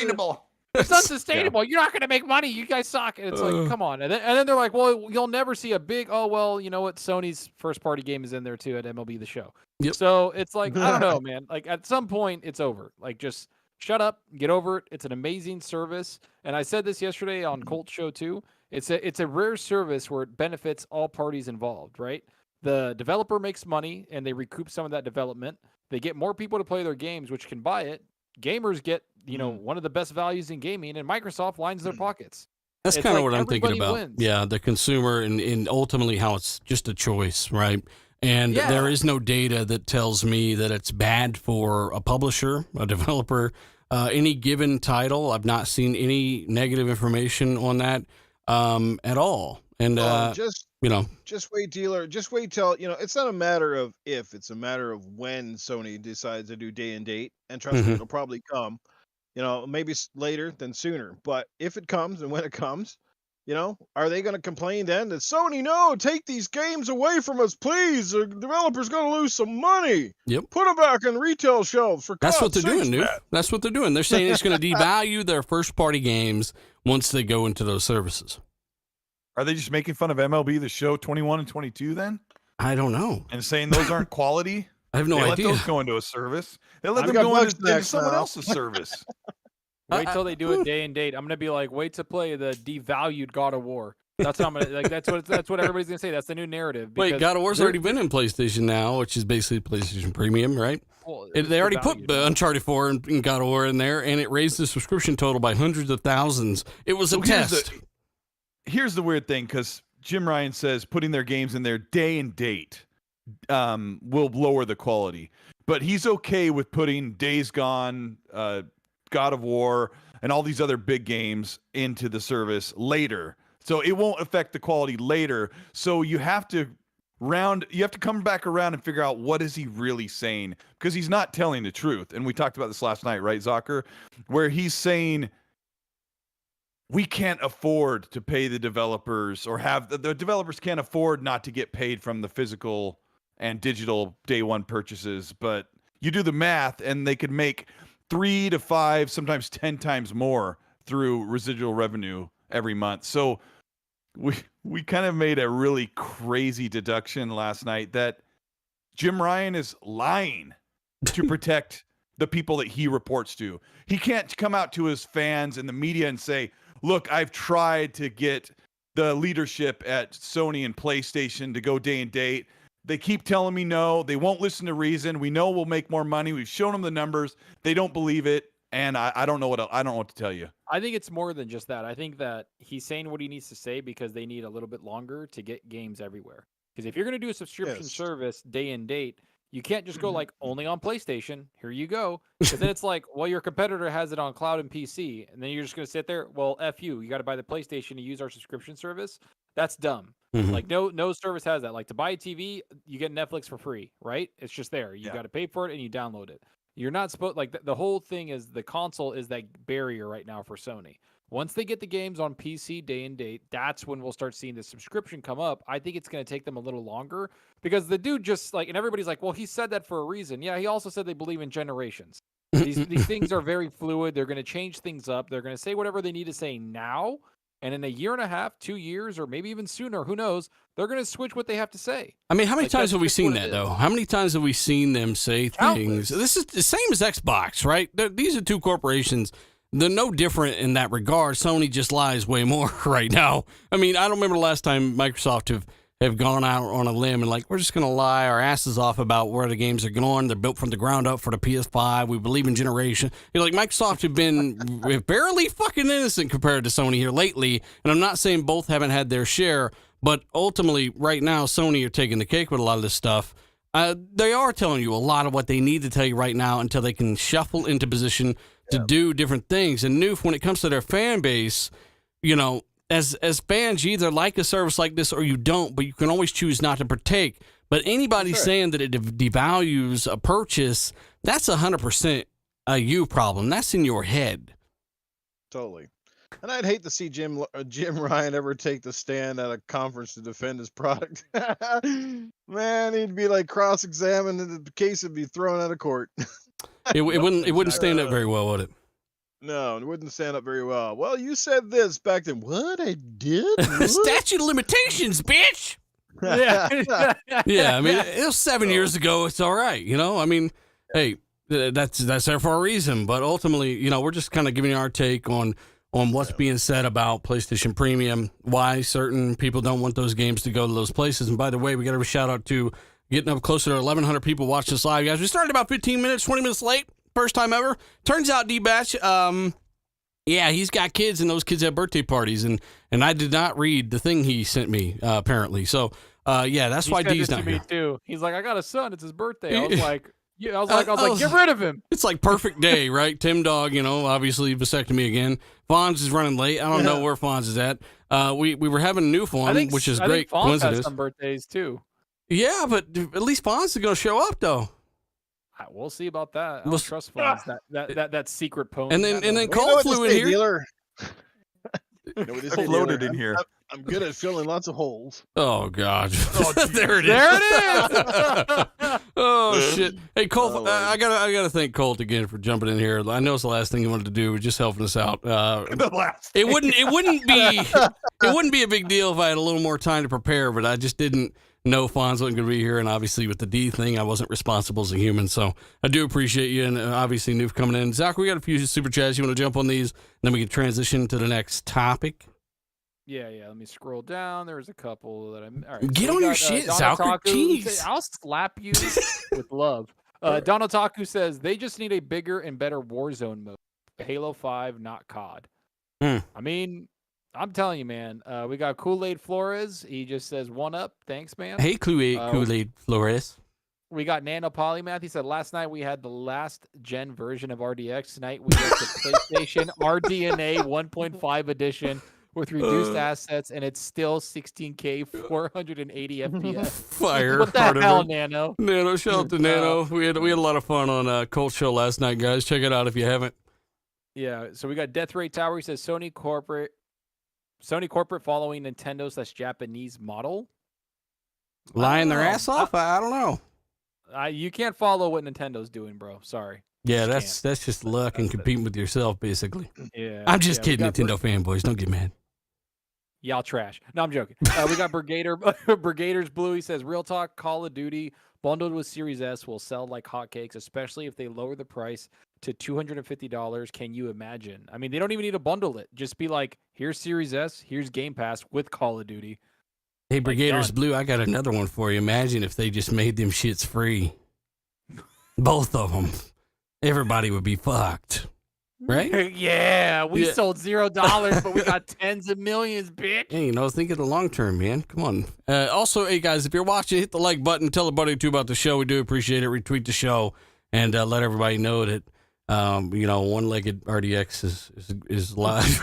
It's unsustainable. You're not going to make money. You guys suck. And it's like, come on. And then they're like, well, you'll never see a big, you know what? Sony's first party game is in there too at MLB The Show. Yep. So it's like, I don't know, man. Like at some point it's over. Like just shut up, get over it. It's an amazing service. And I said this yesterday on Colt Show too. It's a rare service where it benefits all parties involved, right? The developer makes money and they recoup some of that development. They get more people to play their games, which can buy it. Gamers get, one of the best values in gaming, and Microsoft lines their pockets. That's kind of what I'm thinking about. Wins. Yeah, the consumer and ultimately how it's just a choice, right? And there is no data that tells me that it's bad for a publisher, a developer, any given title. I've not seen any negative information on that at all. And just wait, dealer. Just wait till it's not a matter of if; it's a matter of when Sony decides to do day and date. And trust me, it'll probably come. Maybe later than sooner. But if it comes and when it comes, are they going to complain then that Sony, no, take these games away from us, please? The developer's going to lose some money. Yep. Put them back on retail shelves for That's what they're doing, dude. That's what they're doing. They're saying it's going to devalue their first-party games once they go into those services. Are they just making fun of MLB The Show 21 and 22 then? I don't know. And saying those aren't quality? I have no idea. They let those go into a service. They let them go into someone else's service. Wait till they do it day and date. I'm gonna be like, wait to play the devalued God of War. That's how I'm gonna like. That's what everybody's gonna say. That's the new narrative. Wait, God of War's already been in PlayStation now, which is basically PlayStation Premium, right? Well, they already put Uncharted 4 and God of War in there, and it raised the subscription total by hundreds of thousands. It was a test. Here's the weird thing, because Jim Ryan says putting their games in there day and date will lower the quality, but he's okay with putting Days Gone, God of War, and all these other big games into the service later, so it won't affect the quality later. So you have to you have to come back around and figure out what is he really saying, because he's not telling the truth. And we talked about this last night, right, Zocker, where he's saying we can't afford to pay the developers, or have the developers can't afford not to get paid from the physical and digital day one purchases. But you do the math and they could make 3 to 5, sometimes 10 times more through residual revenue every month. So we kind of made a really crazy deduction last night that Jim Ryan is lying to protect the people that he reports to. He can't come out to his fans and the media and say, look, I've tried to get the leadership at Sony and PlayStation to go day and date. They keep telling me no. They won't listen to reason. We know we'll make more money. We've shown them the numbers. They don't believe it. And I don't know what else. I don't know what to tell you. I think it's more than just that. I think that he's saying what he needs to say because they need a little bit longer to get games everywhere. Because if you're going to do a subscription service day and date, you can't just go like only on PlayStation. Here you go. Because then it's like, well, your competitor has it on cloud and PC, and then you're just going to sit there. Well, F you. You got to buy the PlayStation to use our subscription service. That's dumb. Like no service has that. Like to buy a TV, you get Netflix for free, right? It's just there. You got to pay for it and you download it. You're not supposed like the whole thing is the console is that barrier right now for Sony. Once they get the games on PC day and date, that's when we'll start seeing the subscription come up. I think it's going to take them a little longer because the dude just like, and everybody's like, well, he said that for a reason. Yeah, he also said they believe in generations. These things are very fluid. They're going to change things up. They're going to say whatever they need to say now. And in a year and a half, 2 years, or maybe even sooner, who knows, they're going to switch what they have to say. I mean, how many times have we seen that, though? How many times have we seen them say things? This is the same as Xbox, right? These are two corporations. They're no different in that regard. Sony just lies way more right now. I mean, I don't remember the last time Microsoft have gone out on a limb and like, we're just going to lie our asses off about where the games are going. They're built from the ground up for the PS5. We believe in generation. You know, like Microsoft have been barely fucking innocent compared to Sony here lately. And I'm not saying both haven't had their share, but ultimately right now, Sony are taking the cake with a lot of this stuff. They are telling you a lot of what they need to tell you right now until they can shuffle into position to do different things. And Noof, when it comes to their fan base, you know, as fans, you either like a service like this or you don't, but you can always choose not to partake. But anybody saying that it devalues a purchase, that's 100% a you problem. That's in your head. Totally. And I'd hate to see Jim Ryan ever take the stand at a conference to defend his product. Man, he'd be like cross-examined and the case would be thrown out of court. It wouldn't stand up very well, would it? No, it wouldn't stand up very well. Well, you said this back then. What? I did? Statute of limitations, bitch! Yeah. Yeah, I mean, it was 7 years ago. It's all right, you know? I mean, hey, that's there for a reason. But ultimately, you know, we're just kind of giving our take on what's being said about PlayStation Premium, why certain people don't want those games to go to those places. And by the way, we got to give a shout-out to getting up closer to 1,100 people watching this live, guys. We started about 15 minutes, 20 minutes late. First time ever. Turns out D-Batch, yeah, he's got kids and those kids have birthday parties. And I did not read the thing he sent me, apparently. So, yeah, that's why D's not here. Me too. He's like, I got a son. It's his birthday. I was like, yeah, I was like, get rid of him. It's like perfect day, right? Tim Dog, you know, obviously vasectomy again. Fonz is running late. I don't know where Fonz is at. We were having a new one, which is great. I think Fonz has some birthdays too. Yeah, but at least Fonz is going to show up though. We'll see about that. I don't trust Fonz. That secret pony. And then Cole flew in here. Dealer. Floated in here. I'm good at filling lots of holes. Oh God! There it is. There it is. Oh shit! Hey Colt, I gotta thank Colt again for jumping in here. I know it's the last thing he wanted to do, was just helping us out. The last. It wouldn't be a big deal if I had a little more time to prepare, but I just didn't know Fonz wasn't going to be here, and obviously with the D thing, I wasn't responsible as a human. So I do appreciate you, and obviously Noof coming in. Zach, we got a few super chats. You want to jump on these, and then we can transition to the next topic. Yeah. Let me scroll down. There's a couple that I'm. All right, Get on your shit, Zalker. Jeez. I'll slap you with love. Donotaku says they just need a bigger and better Warzone mode. Halo 5, not COD. I mean, I'm telling you, man. We got Kool-Aid Flores. He just says, one up. Thanks, man. Hey, Kool-Aid Flores. We got Nano Polymath. He said, last night we had the last gen version of RDX. Tonight we got the PlayStation RDNA 1.5 edition. with reduced assets, and it's still 16K, 480 FPS. Fire. What the hell, Nano? Nano, shout out to Nano. We had a lot of fun on Colt Show last night, guys. Check it out if you haven't. Yeah, so we got Death Ray Tower. He says Sony corporate following Nintendo/Japanese model. Lying their ass off? I don't know. You can't follow what Nintendo's doing, bro. Sorry. Yeah, that's just luck and competing with yourself, basically. Yeah. I'm just kidding, Nintendo fanboys. Don't get mad. Y'all trash. No, I'm joking. We got Brigader's Blue. He says, real talk, Call of Duty bundled with Series S will sell like hotcakes, especially if they lower the price to $250. Can you imagine? I mean, they don't even need to bundle it. Just be like, here's Series S, here's Game Pass with Call of Duty. Hey, Brigader's Blue, I got another one for you. Imagine if they just made them shits free. Both of them. Everybody would be fucked. Right? Yeah, we sold $0, but we got tens of millions, bitch. Hey, think of the long term, man. Come on. Also, hey, guys, if you're watching, hit the like button. Tell a buddy or two about the show. We do appreciate it. Retweet the show and let everybody know that, one-legged RDX is live.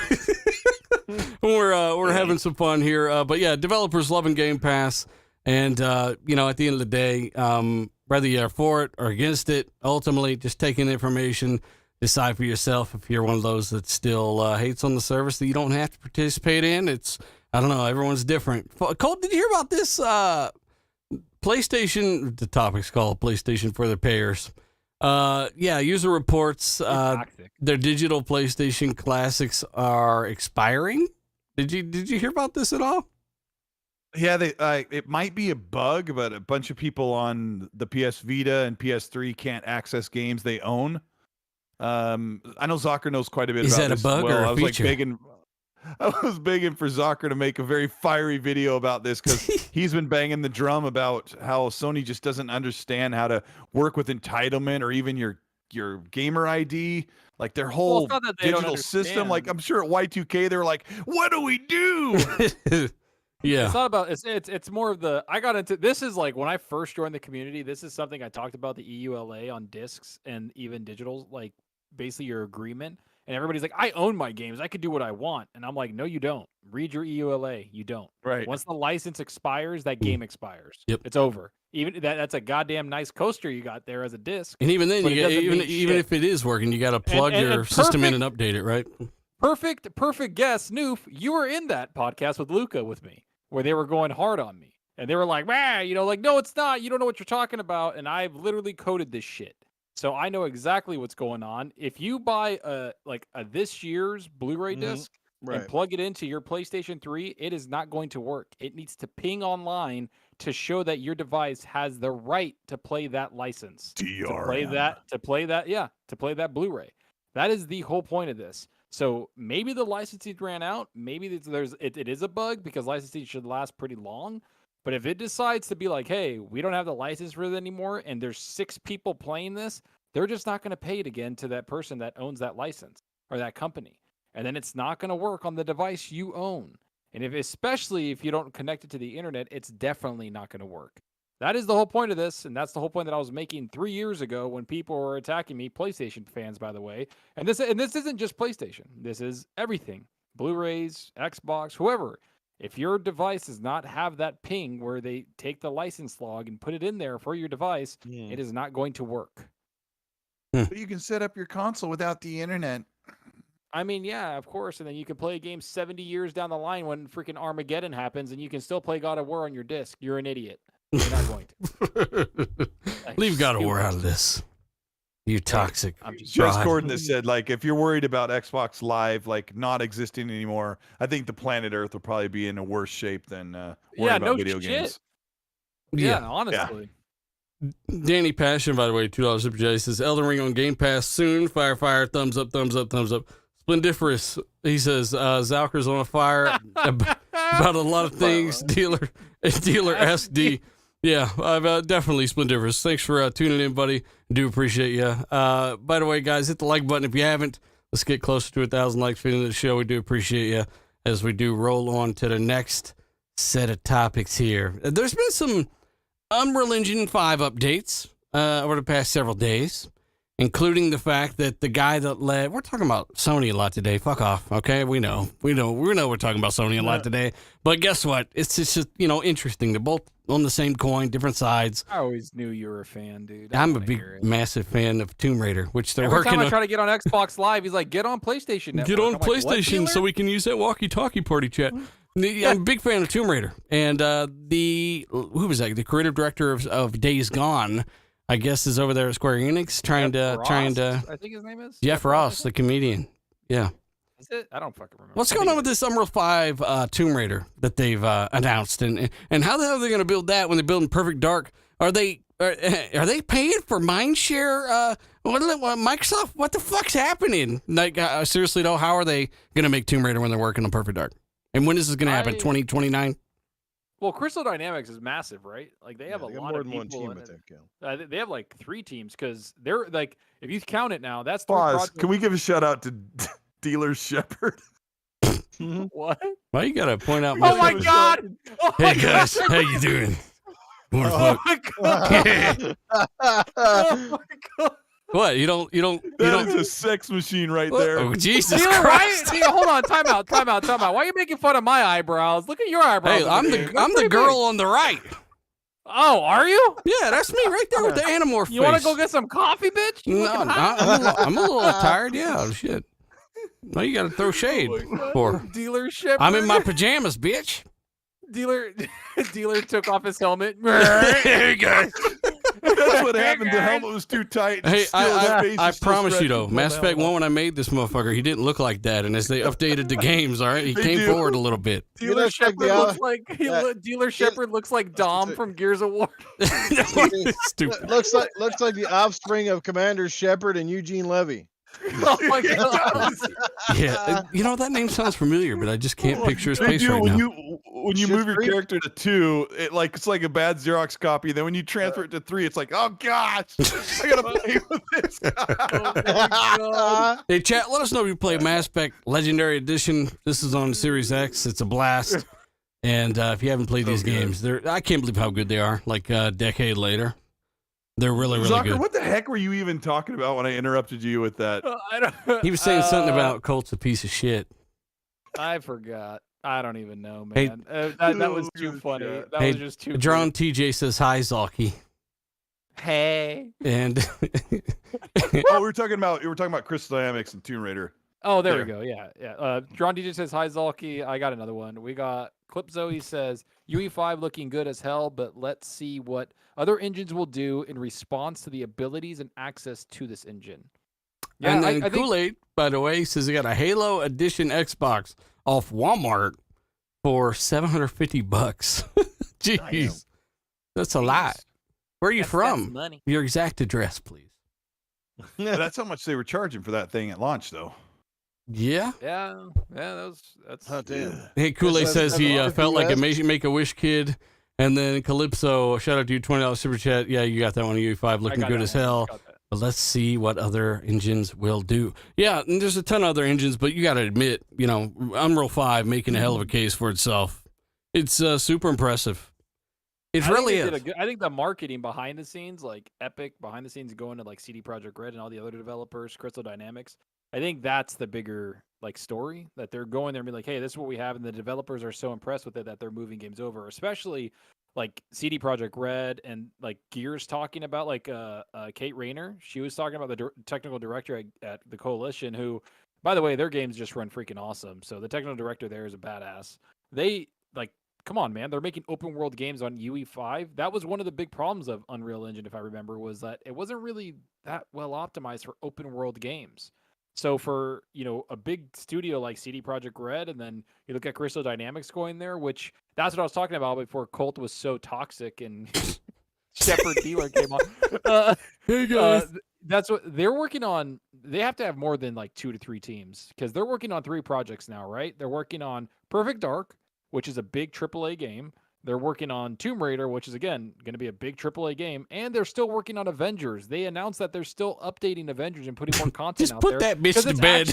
We're having some fun here. But, yeah, developers loving Game Pass. And, at the end of the day, whether you're for it or against it, ultimately just taking the information, decide for yourself if you're one of those that still hates on the service that you don't have to participate in. I don't know, everyone's different. Colt, did you hear about this PlayStation? The topic's called PlayStation for the Payers. User reports their digital PlayStation classics are expiring. Did you hear about this at all? Yeah, it might be a bug, but a bunch of people on the PS Vita and PS3 can't access games they own. I know Zocker knows quite a bit about this. Is that a bug or a feature? I was begging for Zocker to make a very fiery video about this because he's been banging the drum about how Sony just doesn't understand how to work with entitlement or even your gamer ID, like their whole digital system. Like I'm sure at Y2K they were like, "What do we do?" Yeah, it's not about it's more of the I got into this is like when I first joined the community. This is something I talked about the EULA on discs and even digital, like basically your agreement. And everybody's like, I own my games. I could do what I want. And I'm like, no, you don't. Read your EULA. You don't. Right. Once the license expires, that game expires. Yep. It's over. Even that's a goddamn nice coaster you got there as a disc. And even then, even if it is working, you got to plug your system in and update it, right? Perfect guess, Noof. You were in that podcast with Luca with me, where they were going hard on me. And they were like, no, it's not. You don't know what you're talking about. And I've literally coded this shit. So I know exactly what's going on. If you buy a this year's Blu-ray disc and plug it into your PlayStation 3, it is not going to work. It needs to ping online to show that your device has the right to play that license. To play that Blu-ray. That is the whole point of this. So maybe the licensing ran out. Maybe it is a bug because licensing should last pretty long. But if it decides to be like, hey, we don't have the license for it anymore, and there's 6 people playing this, they're just not going to pay it again to that person that owns that license or that company. And then it's not going to work on the device you own. And especially if you don't connect it to the internet, it's definitely not going to work. That is the whole point of this, and that's the whole point that I was making 3 years ago when people were attacking me, PlayStation fans, by the way. And this isn't just PlayStation. This is everything. Blu-rays, Xbox, whoever. If your device does not have that ping where they take the license log and put it in there for your device, it is not going to work. But you can set up your console without the internet. I mean, yeah, of course. And then you can play a game 70 years down the line when freaking Armageddon happens, and you can still play God of War on your disc. You're an idiot. You're not going to. Leave God of War out of this. You toxic. Just Gordon that said, like, if you're worried about Xbox Live, like, not existing anymore, I think the planet Earth will probably be in a worse shape than worried about video games. Yeah, honestly. Yeah. Danny Passion, by the way, $2 Super J says, Elden Ring on Game Pass soon. Fire, thumbs up, thumbs up, thumbs up. Splendiferous, he says, Zalker's on fire about a lot of things. Dealer SD. Yeah, I've definitely Splendiferous. Thanks for tuning in, buddy. Do appreciate you. By the way, guys, hit the like button if you haven't. Let's get closer to 1,000 likes for the end of the show. We do appreciate you as we do roll on to the next set of topics here. There's been some Unreal Engine 5 updates over the past several days. including the fact that the guy that we're talking about Sony a lot today. Fuck off. Okay. We know we're talking about Sony a lot today, but guess what? It's just, interesting. They're both on the same coin, different sides. I always knew you were a fan, dude. I'm a big, massive fan of Tomb Raider, which they're Every working time I on. try to get on Xbox Live, he's like, get on PlayStation Network. Get on I'm like, "What, PlayStation dealer?" so we can use that walkie-talkie party chat. I'm a big fan of Tomb Raider, and who was that? The creative director of Days Gone, I guess, is over there at Square Enix trying to. I think his name is Jeff Ross, the comedian. Yeah. Is it? I don't fucking remember. What's going on with this Unreal 5 Tomb Raider that they've announced, and how the hell are they going to build that when they're building Perfect Dark? Are they paying for mindshare? Microsoft? What the fuck's happening? Like, seriously though, how are they going to make Tomb Raider when they're working on Perfect Dark? And when is this going to happen? 2029? Well, Crystal Dynamics is massive, right? Like they have a lot more of than one people. team, I think. Yeah. They have like 3 teams because they're like, if you count it now, that's Pause. Can we give a shout out to Dealer Shepherd? What? Why you got to point out? Oh my god! Oh Hey my guys, God. how you doing? Oh my god! Oh my god! What? You don't. That is a sex machine right there. Oh, Jesus Dealer, Christ! right? Hold on, time out. Why are you making fun of my eyebrows? Look at your eyebrows. Hey, I'm the pretty girl big. on the right. Oh, are you? Yeah, that's me right there with the Animorph face. You want to go get some coffee, bitch? You No, looking hot? I'm a little tired. Yeah, shit. No, you got to throw shade for. Dealership. I'm in my pajamas, bitch. Dealer took off his helmet. Hey guys. That's what happened. The helmet was too tight. Hey, Still, his face I is still promise you stretching though, from Mass the Effect helmet. 1, when I made this motherfucker, he didn't look like that. And as they updated the games, all right, he They came do. forward a little bit. Dealer looks like Shepard the looks like Dealer Shepard looks like Dom from Gears of War. Stupid. looks like the offspring of Commander Shepard and Eugene Levy. Oh my god! Yeah, that name sounds familiar, but I just can't picture his They face do right when now. you Shit's move your free. character to 2, it's like a bad Xerox copy. Then when you transfer it to 3, it's like, oh gosh, I gotta play with this guy. Hey, chat, let us know if you play Mass Effect Legendary Edition. This is on Series X. It's a blast. And if you haven't played these games, I can't believe how good they are, like a decade later. They're really, really Zucker, good. what the heck were you even talking about when I interrupted you with that? I don't. He was saying something about Colt's a piece of shit. I forgot. I don't even know, Hey- man. That was too funny. That Hey, was just too. Drone TJ says, hi, Zalky. Hey. And Oh, we were talking about Crystal Dynamics and Tomb Raider. Oh, there we There. go. Yeah. Drawn DJ says, hi, Zalky. I got another one. We got Clip Zoe says, UE5 looking good as hell, but let's see what other engines will do in response to the abilities and access to this engine. Yeah, and I then think Kool-Aid, by the way, says he got a Halo Edition Xbox off Walmart for $750. Jeez. That's a lot. Where are you from? money. Your exact address, please. That's how much they were charging for that thing at launch, though. Yeah. Yeah. That's. Oh, damn. Hey, Kool-Aid That's- says he that's felt like a US. Make-A-Wish kid. And then Calypso, shout out to you, $20 super chat. Yeah, you got that one. UE5 looking good as hell. But let's see what other engines will do. Yeah, and there's a ton of other engines, but you got to admit, Unreal 5 making a hell of a case for itself. It's super impressive. It really is. I think the marketing behind the scenes, like Epic behind the scenes, going to like CD Projekt Red and all the other developers, Crystal Dynamics. I think that's the bigger like story, that they're going there and be like, hey, this is what we have, and the developers are so impressed with it that they're moving games over, especially like CD Projekt Red and like Gears talking about like Kate Rayner. She was talking about the technical director at the Coalition, who, by the way, their games just run freaking awesome. So the technical director there is a badass. They like, come on, man, they're making open world games on UE5. That was one of the big problems of Unreal Engine, if I remember, was that it wasn't really that well optimized for open world games. So for, a big studio like CD Projekt Red, and then you look at Crystal Dynamics going there, which that's what I was talking about before Colt was so toxic and Shepard Dealer came on. Hey, guys. That's what they're working on. They have to have more than like 2 to 3 teams, because they're working on 3 projects now, right? They're working on Perfect Dark, which is a big AAA game. They're working on Tomb Raider, which is, again, going to be a big AAA game. And they're still working on Avengers. They announced that they're still updating Avengers and putting more content Just out put there. that bitch to bed.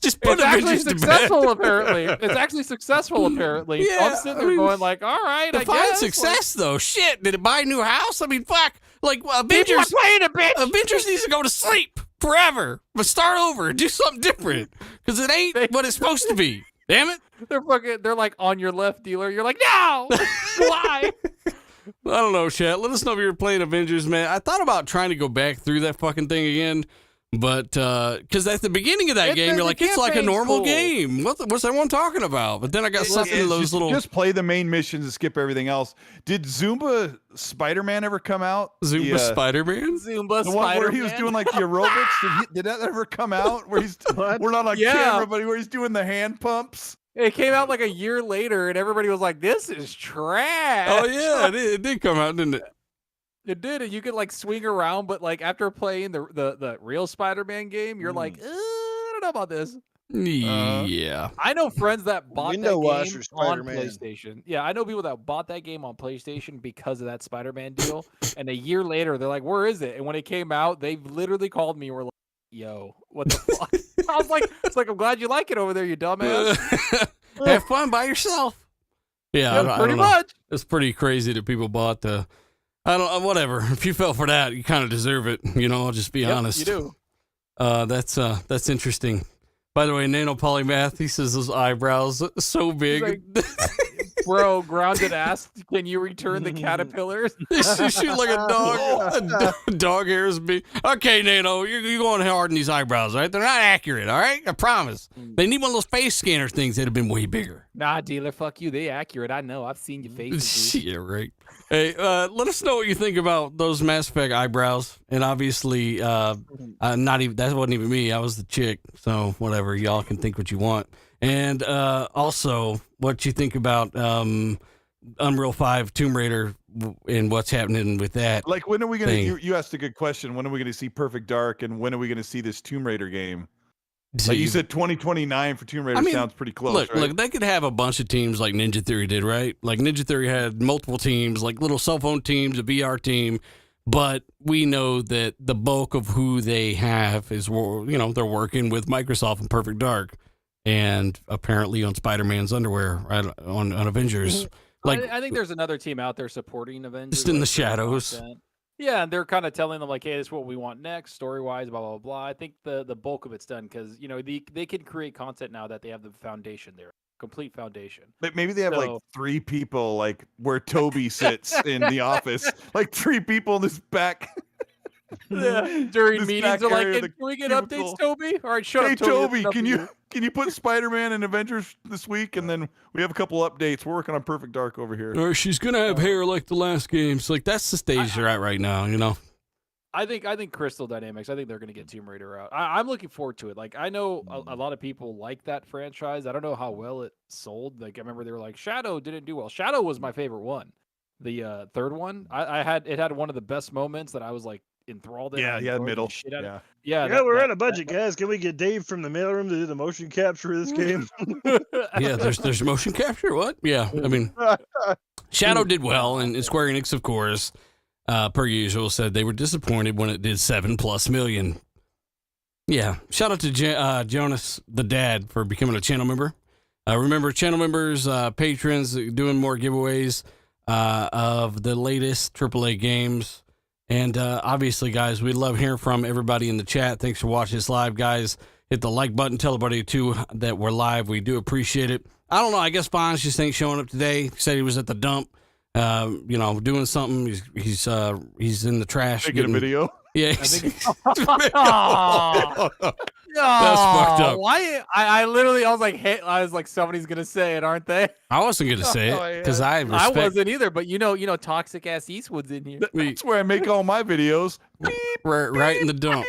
Just put It's actually Avengers to bed. successful, apparently. It's actually successful, apparently. Yeah, I'm sitting there going like, all right, I Define guess. success, though. Shit. Did it buy a new house? I mean, fuck. Like, People are Avengers, playing a bitch. Avengers needs to go to sleep. forever, but start over and do something different because it ain't what it's supposed to be. Damn it! They're like on your left, dealer. You're like, no, why? I don't know, chat. Let us know if you're playing Avengers, man. I thought about trying to go back through that fucking thing again, but because at the beginning of that game, you're like, it's like a normal game. What's everyone talking about? But then I got sucked into those little. Just play the main missions and skip everything else. Did Zumba Spider-Man ever come out? Zumba Spider-Man? Zumba the one where he was doing like the aerobics. Did that ever come out? Where we're not on camera, but where he's doing the hand pumps. It came out like a year later, and everybody was like, "This is trash." Oh yeah, it did come out, didn't it? It did, and you could like swing around, but like after playing the real Spider-Man game, you're like, I don't know about this. Yeah, I know friends that bought Window that washer game on Spider-Man. PlayStation. Yeah, I know people that bought that game on PlayStation because of that Spider-Man deal, and a year later they're like, "Where is it?" And when it came out, they literally called me and were like, "Yo, what the fuck?" I was like, "It's like I'm glad you like it over there, you dumbass." Have fun by yourself. Yeah, I pretty don't know. much. It's pretty crazy that people bought the. I don't. Whatever. If you fell for that, you kind of deserve it. I'll just be honest. You do. That's interesting. By the way, Nano Polymath, he says those eyebrows so big. Like, bro, grounded ass. Can you return the caterpillars? You shoot like a dog. Dog hairs big. Okay, Nano, you're going hard in these eyebrows, right? They're not accurate, all right? I promise. They need one of those face scanner things that have been way bigger. Nah, dealer, fuck you. They accurate. I know. I've seen your face. Yeah, right. Hey, let us know what you think about those Mass Effect eyebrows. And obviously, not even that wasn't even me. I was the chick. So whatever, y'all can think what you want. And also, what you think about Unreal 5 Tomb Raider and what's happening with that? Like, when are we gonna? You asked a good question. When are we gonna see Perfect Dark, and when are we gonna see this Tomb Raider game? Like you said, 2029 for Tomb Raider sounds pretty close. Look, they could have a bunch of teams like Ninja Theory did, right? Like Ninja Theory had multiple teams, like little cell phone teams, a VR team. But we know that the bulk of who they have is, they're working with Microsoft and Perfect Dark, and apparently on Spider-Man's underwear, right, on Avengers. Like, I think there's another team out there supporting Avengers. Just in the shadows. Content. Yeah, and they're kind of telling them like, "Hey, this is what we want next, story-wise, blah blah blah." I think the bulk of it's done because they can create content now that they have the foundation there, complete foundation. Maybe they have like 3 people, like where Toby sits in the office, like 3 people in this back. Yeah, during this meetings, they're like, area of "Can the we get cubicle. updates, Toby?" All right, shut Hey up, Toby. Toby, can you put Spider-Man and Avengers this week, and then we have a couple updates. We're working on Perfect Dark over here. Or she's gonna have hair like the last games. Like that's the stage they're at right now. I think Crystal Dynamics. I think they're going to get Tomb Raider out. I'm looking forward to it. Like I know a lot of people like that franchise. I don't know how well it sold. Like I remember they were like Shadow didn't do well. Shadow was my favorite one. The third one, it had one of the best moments that I was like enthralled in. Yeah, middle. Yeah. We're on a budget, guys. Can we get Dave from the mailroom to do the motion capture of this game? Yeah, there's motion capture. What? Yeah, I mean, Shadow did well, and Square Enix, of course, per usual, said they were disappointed when it did $7+ million. Yeah, shout out to Jonas, the dad, for becoming a channel member. Remember, channel members, patrons, doing more giveaways of the latest AAA games. And obviously, guys, we love hearing from everybody in the chat. Thanks for watching this live, guys. Hit the like button. Tell everybody, too, that we're live. We do appreciate it. I don't know. I guess Bonds just ain't showing up today. He said he was at the dump, doing something. He's in the trash. Making a video? Yeah. That's fucked up. Why? I literally, I was like, somebody's gonna say it, aren't they? I wasn't gonna say it because I wasn't either. But toxic ass Eastwood's in here. That's where I make all my videos. Right in the dump.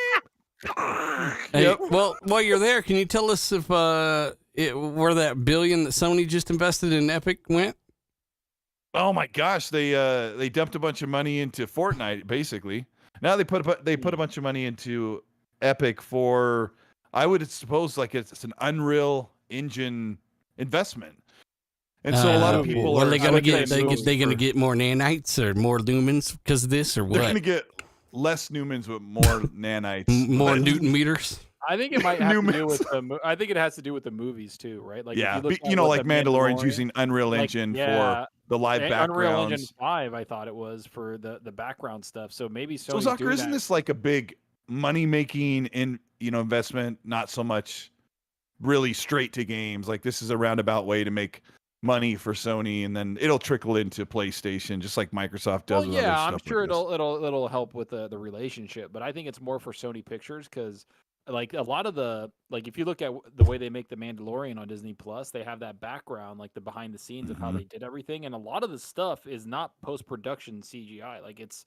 Hey, Yep. Well, while you're there, can you tell us if where that $1 billion that Sony just invested in Epic went? Oh my gosh, they dumped a bunch of money into Fortnite, basically. Now they put a bunch of money into Epic for, I would suppose, like it's an Unreal Engine investment. And so a lot of people are they gonna get? They gonna get more nanites or more lumens because of this, or what? They're gonna get less Newmans with more nanites, more Newton meters. I think it might have to do with I think it has to do with the movies too, right? Like yeah, like Mandalorian's using Unreal Engine for the live backgrounds. Unreal Engine 5, I thought it was for the background stuff. So maybe Sony's Zucker, isn't this like a big money making and investment, not so much really straight to games. Like this is a roundabout way to make money for Sony, and then it'll trickle into PlayStation, just like Microsoft does. Well, with yeah, other I'm stuff sure like this. it'll help with the relationship, but I think it's more for Sony Pictures because like a lot of the like if you look at the way they make the Mandalorian on Disney Plus, they have that background like the behind the scenes of how Mhm. they did everything, and a lot of the stuff is not post production CGI. Like it's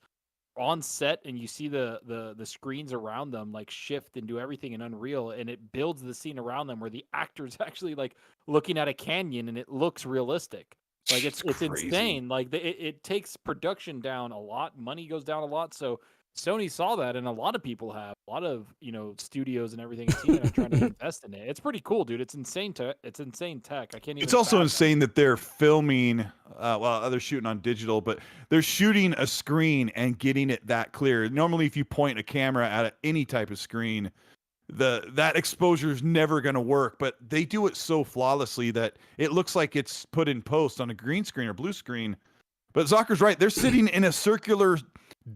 on set, and you see the screens around them like shift and do everything in Unreal, and it builds the scene around them where the actors actually like looking at a canyon, and it looks realistic. Like it's crazy. insane. Like it takes production down a lot, money goes down a lot. So Sony saw that, and a lot of people have a lot of studios and everything. I've seen that are trying to invest in it. It's pretty cool, dude. It's insane. It's insane tech. I can't even. It's also fathom. insane that they're filming. Well, they're shooting on digital, but they're shooting a screen and getting it that clear. Normally, if you point a camera at any type of screen, that exposure is never going to work. But they do it so flawlessly that it looks like it's put in post on a green screen or blue screen. But Zocker's right. They're sitting in a circular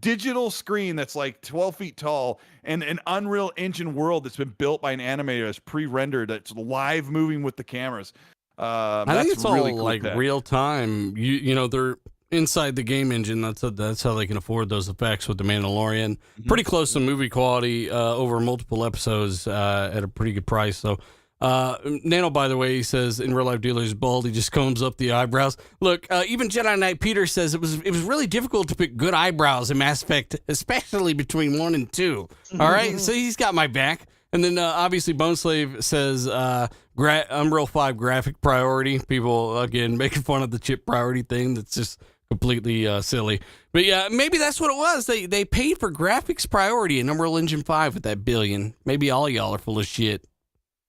digital screen that's like 12 feet tall, and an Unreal Engine world that's been built by an animator that's pre-rendered, that's live moving with the cameras. I think it's really all cool like tech. real time. You know, they're inside the game engine. That's how they can afford those effects with the Mandalorian. Pretty close to movie quality over multiple episodes at a pretty good price. So, Nano, by the way, he says in real life dealer is bald. He just combs up the eyebrows. Look, even Jedi Knight Peter says it was really difficult to pick good eyebrows in Mass Effect, especially between 1 and 2. All right, so he's got my back. And then obviously Bone Slave says Unreal 5 graphic priority. People, again, making fun of the chip priority thing. That's just completely silly. But yeah, maybe that's what it was. They paid for graphics priority in Unreal Engine 5 with that $1 billion. Maybe all y'all are full of shit.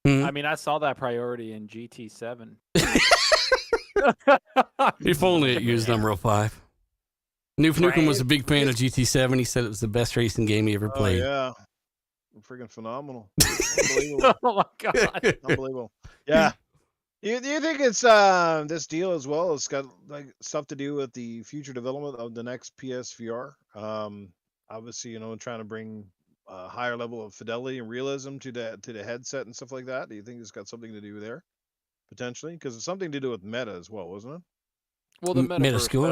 I mean, I saw that priority in GT7. If only it used Unreal 5. Noof Nukem was a big fan of GT7. He said it was the best racing game he ever played. Yeah. Freaking phenomenal. Unbelievable. Oh my god. Unbelievable. Yeah. Do you think it's this deal as well? It's got like stuff to do with the future development of the next PSVR. Obviously, trying to bring a higher level of fidelity and realism to the headset and stuff like that. Do you think it's got something to do there potentially? Because it's something to do with Meta as well, wasn't it? Well, the metaverse. Metascores.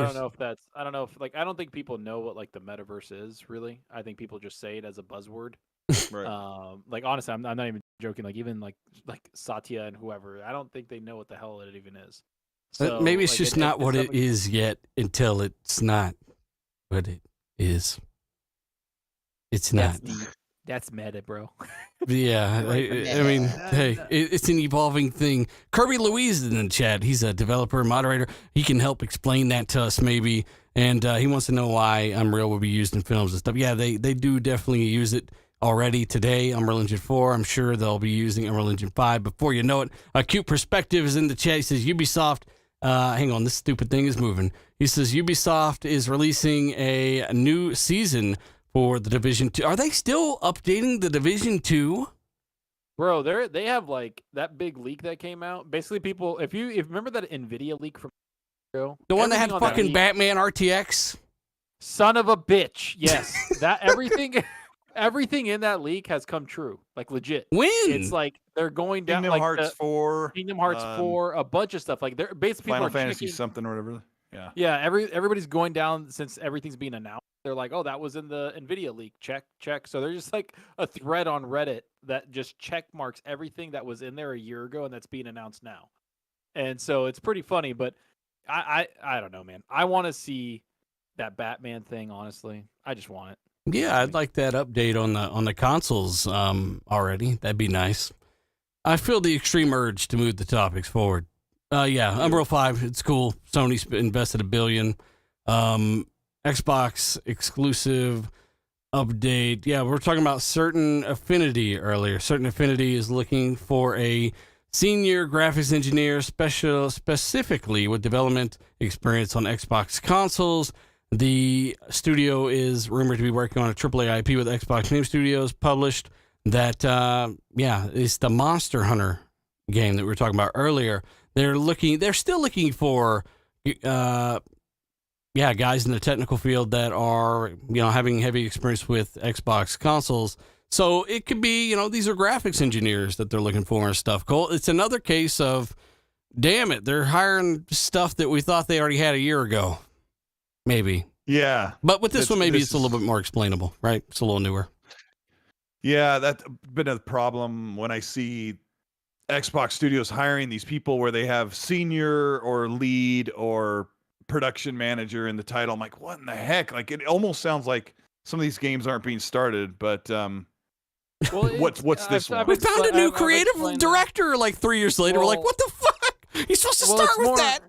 I don't know if like I don't think people know what like the metaverse is really. I think people just say it as a buzzword. Right. Like honestly, I'm not even joking. Like even like Satya and whoever, I don't think they know what the hell it even is. So Maybe it's like, just not what it something- is yet until it's not what it is. It's not. That's meta, bro. Yeah, I mean, hey, it's an evolving thing. Kirby Louise is in the chat. He's a developer, moderator. He can help explain that to us, maybe. And he wants to know why Unreal will be used in films and stuff. Yeah, they do definitely use it already today. Unreal Engine 4. I'm sure they'll be using Unreal Engine 5 before you know it. A Cute Perspective is in the chat. He says Ubisoft. Hang on, this stupid thing is moving. He says Ubisoft is releasing a new season for the Division 2. Are they still updating the Division 2? Bro, they have like that big leak that came out. Basically, people, if you remember that Nvidia leak from The one that had fucking Batman RTX? Son of a bitch. Yes. That everything in that leak has come true. Like legit. When? It's like they're going down Kingdom like Hearts 4. Kingdom Hearts 4, a bunch of stuff. Like they're basically Final people are Fantasy checking, something or whatever. Yeah. Yeah, everybody's going down since everything's being announced. They're like, oh, that was in the Nvidia leak. Check. So there's just like a thread on Reddit that just check marks everything that was in there a year ago and that's being announced now. And so it's pretty funny, but I don't know, man. I want to see that Batman thing, honestly. I just want it. Yeah, I'd like that update on the consoles already. That'd be nice. I feel the extreme urge to move the topics forward. Yeah, Unreal 5, it's cool. Sony's invested $1 billion. Xbox exclusive update. Yeah, we're talking about Certain Affinity earlier. Certain Affinity is looking for a senior graphics engineer specifically with development experience on Xbox consoles. The studio is rumored to be working on a AAA IP with Xbox Game Studios published. That, it's the Monster Hunter game that we were talking about earlier. They're still looking for yeah, guys in the technical field that are, having heavy experience with Xbox consoles. So it could be, these are graphics engineers that they're looking for and stuff. Cole, it's another case of, damn it, they're hiring stuff that we thought they already had a year ago. Maybe. Yeah. But with this one, maybe it's a little bit more explainable, right? It's a little newer. Yeah, that's been a problem when I see Xbox Studios hiring these people where they have senior or lead or production manager in the title. I'm like, what in the heck? Like, it almost sounds like some of these games aren't being started, but Well, what's this one? We found a new creative director like 3 years later. We're like, what the fuck? He's supposed to start with that.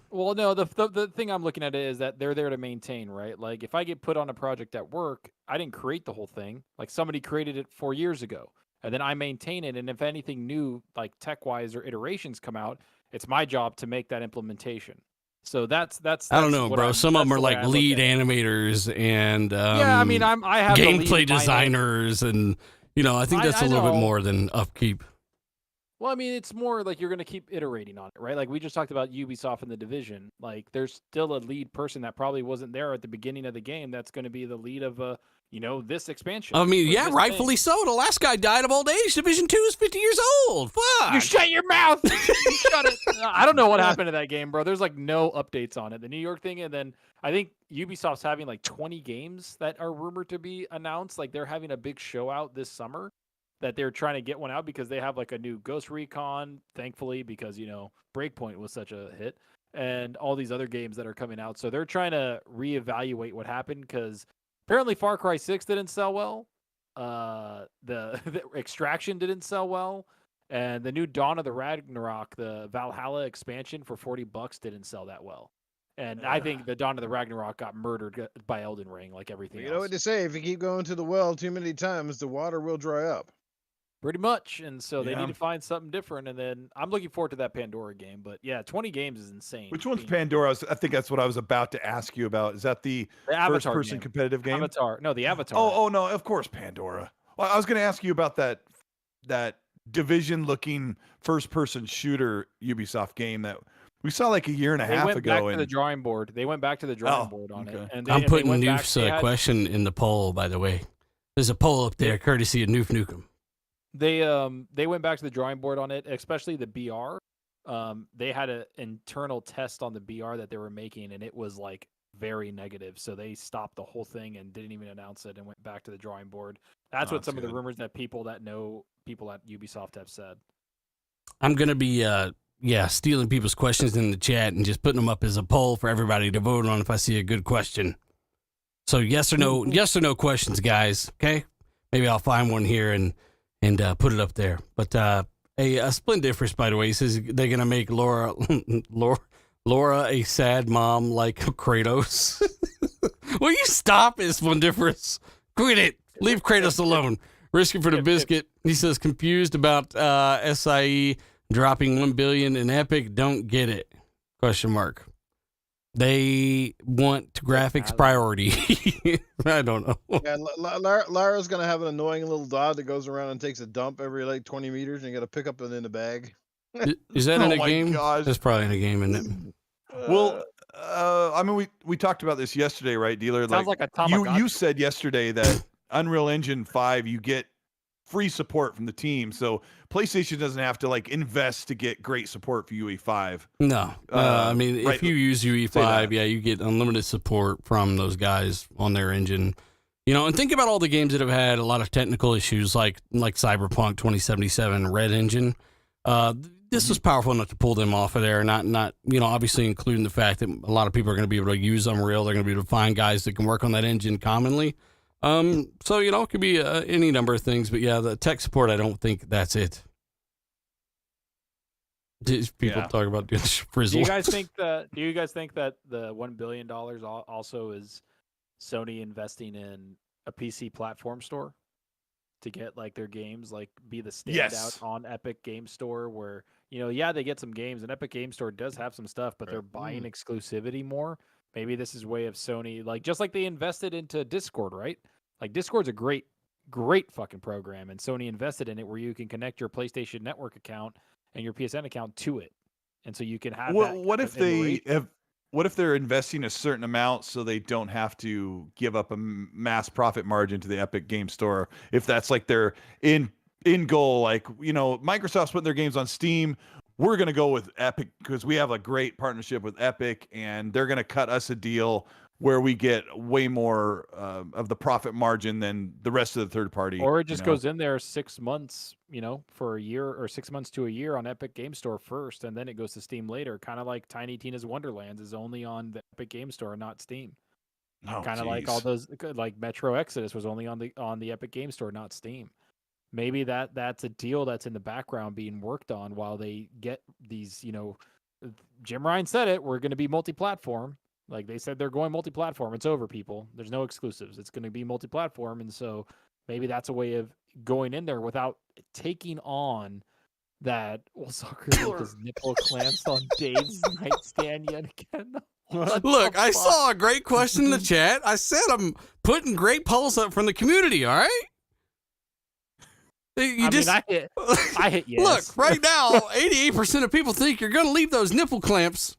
Well, no, the thing I'm looking at is that they're there to maintain, right? Like, if I get put on a project at work, I didn't create the whole thing. Like, somebody created it 4 years ago, and then I maintain it. And if anything new, like tech-wise or iterations come out, it's my job to make that implementation. So that's I don't know, bro. Some of them are like lead animators and yeah, I mean, I have gameplay designers, and I think that's a little bit more than upkeep. Well, I mean, it's more like you're going to keep iterating on it, right? Like we just talked about Ubisoft and the Division. Like there's still a lead person that probably wasn't there at the beginning of the game that's going to be the lead of this expansion. I mean, yeah, rightfully so. The last guy died of old age. Division 2 is 50 years old. Fuck. You shut your mouth. You shut it. I don't know what happened to that game, bro. There's like no updates on it. The New York thing, and then I think Ubisoft's having like 20 games that are rumored to be announced. Like they're having a big show out this summer that they're trying to get one out because they have like a new Ghost Recon, thankfully, because, Breakpoint was such a hit, and all these other games that are coming out. So they're trying to reevaluate what happened because apparently Far Cry 6 didn't sell well. The Extraction didn't sell well. And the new Dawn of the Ragnarok, the Valhalla expansion for $40 didn't sell that well. And I think the Dawn of the Ragnarok got murdered by Elden Ring, like everything else. You know what they say, if you keep going to the well too many times, the water will dry up. Pretty much. And so they need to find something different. And then I'm looking forward to that Pandora game. But yeah, 20 games is insane. Which one's Pandora? I think that's what I was about to ask you about. Is that the first-person competitive game? Avatar. No, the Avatar. Oh, no, of course, Pandora. Well, I was going to ask you about that Division-looking first-person shooter Ubisoft game that we saw like a year and a half ago. They went back to the drawing board. They went back to the drawing board on it. And I'm putting Noof's question in the poll, by the way. There's a poll up there, courtesy of Noof Nukem. They went back to the drawing board on it, especially the BR. They had an internal test on the BR that they were making, and it was like very negative. So they stopped the whole thing and didn't even announce it and went back to the drawing board. That's what some of the rumors that people that know people at Ubisoft have said. I'm gonna be stealing people's questions in the chat and just putting them up as a poll for everybody to vote on if I see a good question. So yes or no questions, guys. Okay, maybe I'll find one here and put it up there. But a Splendiferous, by the way, says they're gonna make Laura a sad mom like Kratos. Will you stop it, Splendiferous? Quit it. Leave Kratos alone. Risking for the biscuit. He says confused about SIE dropping $1 billion in Epic. Don't get it? Question mark. They want graphics priority. I don't know. Yeah, Lara's gonna have an annoying little dog that goes around and takes a dump every like 20 meters, and you got to pick up it in a bag. Is that in a game? Gosh. That's probably in a game, isn't it? Well, I mean, we talked about this yesterday, right, Dealer? Sounds like a Tamagotchi. You said yesterday that Unreal Engine 5, you get free support from the team, so PlayStation doesn't have to like invest to get great support for UE5. No, I mean, if you use UE5, you get unlimited support from those guys on their engine. And think about all the games that have had a lot of technical issues, like Cyberpunk 2077 Red Engine. This was powerful enough to pull them off of there. Not obviously including the fact that a lot of people are going to be able to use Unreal. They're going to be able to find guys that can work on that engine commonly. So it could be any number of things, but yeah, the tech support, I don't think that's it. People talk about this frizzle. Do you guys think that the $1 billion also is Sony investing in a PC platform store to get like their games be the standout on Epic Game Store, where they get some games, and Epic Game Store does have some stuff, but they're buying exclusivity more. Maybe this is a way of Sony, just like they invested into Discord, right? Like Discord's a great fucking program, and Sony invested in it where you can connect your PlayStation Network account and your PSN account to it, and so you can have. What if they're investing a certain amount so they don't have to give up a mass profit margin to the Epic Game Store? If that's like their in goal, like, you know, Microsoft's putting their games on Steam, we're going to go with Epic because we have a great partnership with Epic, and they're going to cut us a deal where we get way more of the profit margin than the rest of the third party. Or it just goes in there 6 months, you know, for a year, or 6 months to a year on Epic Game Store first, and then it goes to Steam later. Kind of like Tiny Tina's Wonderlands is only on the Epic Game Store, not Steam. Oh, kind of like all those, like Metro Exodus was only on the Epic Game Store, not Steam. Maybe that's a deal that's in the background being worked on while they get these, you know, Jim Ryan said it, we're going to be multi-platform. Like they said, they're going multi-platform. It's over, people. There's no exclusives. It's going to be multi-platform. And so maybe that's a way of going in there without taking on that. Well, Soccer with his nipple clamps on Dave's nightstand yet again. Look, I saw a great question in the chat. I said I'm putting great polls up from the community, all right? I hit yes. Look, right now, 88% of people think you're going to leave those nipple clamps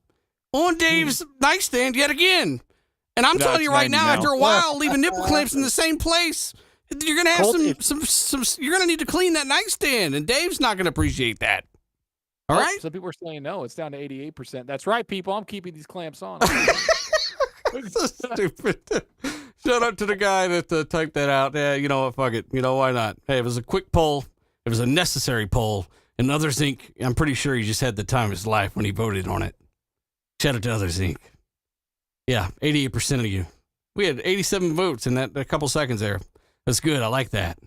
on Dave's nightstand yet again. And I'm telling you right now, after a while, leaving nipple clamps in the same place, you're going to have some you're going to need to clean that nightstand, and Dave's not going to appreciate that. All right? Some people are saying no, it's down to 88%. That's right, people. I'm keeping these clamps on. So stupid. Shout out to the guy that typed that out. Yeah, you know what? Fuck it. You know, why not? Hey, it was a quick poll. It was a necessary poll. And Others Inc., I'm pretty sure he just had the time of his life when he voted on it. Shout out to Others Inc. Yeah, 88% of you. We had 87 votes in that a couple seconds there. That's good. I like that.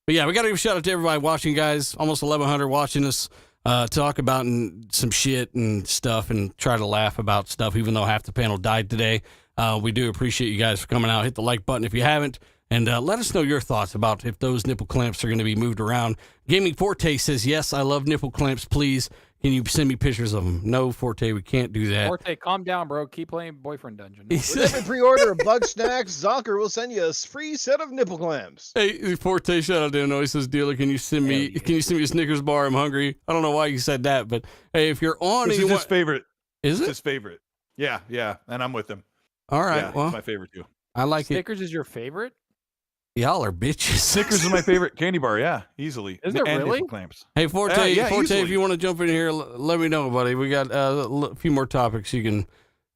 But yeah, we got to give a shout out to everybody watching, guys. Almost 1,100 watching us talk about some shit and stuff and try to laugh about stuff, even though half the panel died today. We do appreciate you guys for coming out. Hit the like button if you haven't. And let us know your thoughts about if those nipple clamps are going to be moved around. Gaming Forte says, yes, I love nipple clamps. Please, can you send me pictures of them? No, Forte, we can't do that. Forte, calm down, bro. Keep playing Boyfriend Dungeon. With every pre-order of Bug Snacks, Zocker will send you a free set of nipple clamps. Hey, Forte, shout out to him. He says, dealer, can you send me a Snickers bar? I'm hungry. I don't know why you said that, but hey, if you're on... This is his favorite. Is it? His favorite. Yeah, and I'm with him. All right, well, it's my favorite too. I like Snickers is your favorite? Y'all are bitches. Snickers is my favorite candy bar. Yeah, easily. Is it really? Clamps. Hey, Forte, Forte, if you want to jump in here, let me know, buddy. We got a few more topics. You can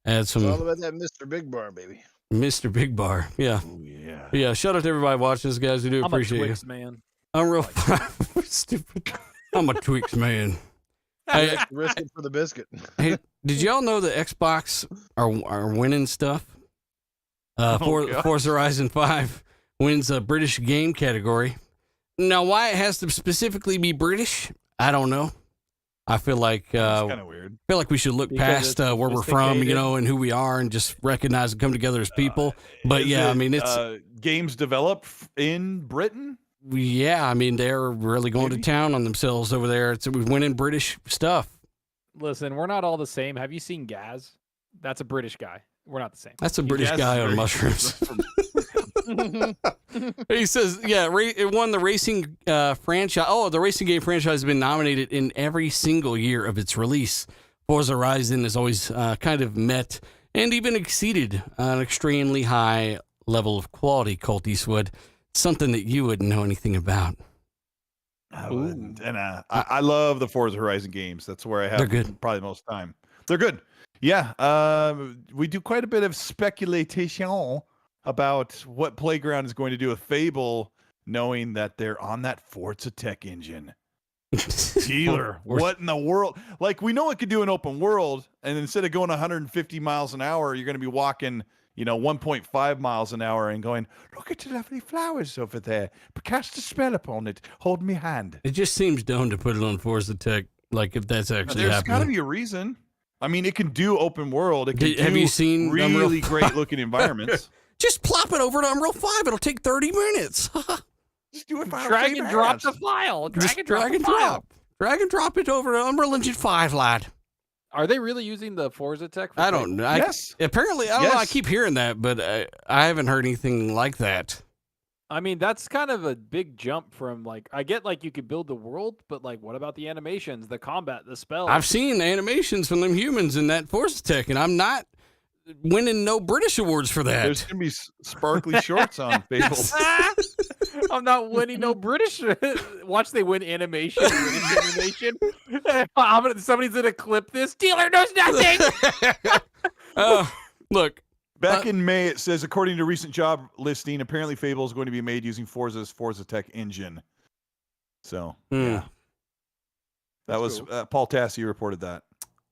add some. It's all about that Mr. Big Bar, baby. Mr. Big Bar, yeah. Ooh, yeah. Yeah, shout out to everybody watching this, guys. We do appreciate I'm a Twix you. man. I'm real stupid. I'm a Twix man. Hey, risk it for the biscuit. Hey, did y'all know that Xbox are winning stuff? Forza Horizon 5 wins a British game category. Now, why it has to specifically be British, I don't know. I feel like it's kind of weird. I feel like we should look past where we're from, you know, and who we are, and just recognize and come together as people. But yeah, I mean, it's games developed in Britain. Yeah, I mean, they're really going to town on themselves over there. We're winning British stuff. Listen, we're not all the same. Have you seen Gaz? That's a British guy. We're not the same. That's a British guy on mushrooms. He says, yeah, it won the racing franchise. Oh, the racing game franchise has been nominated in every single year of its release. Forza Horizon has always kind of met and even exceeded an extremely high level of quality, Colt Eastwood, something that you wouldn't know anything about. I wouldn't. And I love the Forza Horizon games. That's where I have probably the most time. They're good. Yeah, we do quite a bit of speculation about what Playground is going to do with Fable, knowing that they're on that Forza Tech engine. Dealer, what in the world? Like, we know it could do an open world, and instead of going 150 miles an hour, you're going to be walking, 1.5 miles an hour and going, look at the lovely flowers over there. Cast a spell upon it. Hold me hand. It just seems dumb to put it on Forza Tech, like if that's actually happening. There's got to be a reason. I mean, it can do open world. It can have you seen really great looking environments? Just plop it over to Unreal 5. It'll take 30 minutes. Just do it. Drag and drop the file. Drag and drop. Drag and drop it over to Unreal Engine 5, lad. Are they really using the Forza Tech? I don't know. Yes. Apparently, I don't know. I keep hearing that, but I haven't heard anything like that. I mean, that's kind of a big jump from, like, I get, like, you could build the world, but, like, what about the animations, the combat, the spells? I've seen the animations from them humans in that Forza Tech, and I'm not winning no British awards for that. There's gonna be sparkly shorts on Fable. I'm not winning no British. Watch they win animation. British animation. Somebody's gonna clip this. Dealer knows nothing. Look. Back in May, it says, according to recent job listing, apparently Fable is going to be made using Forza's Forza Tech engine. So, yeah. That was cool. Paul Tassi reported that.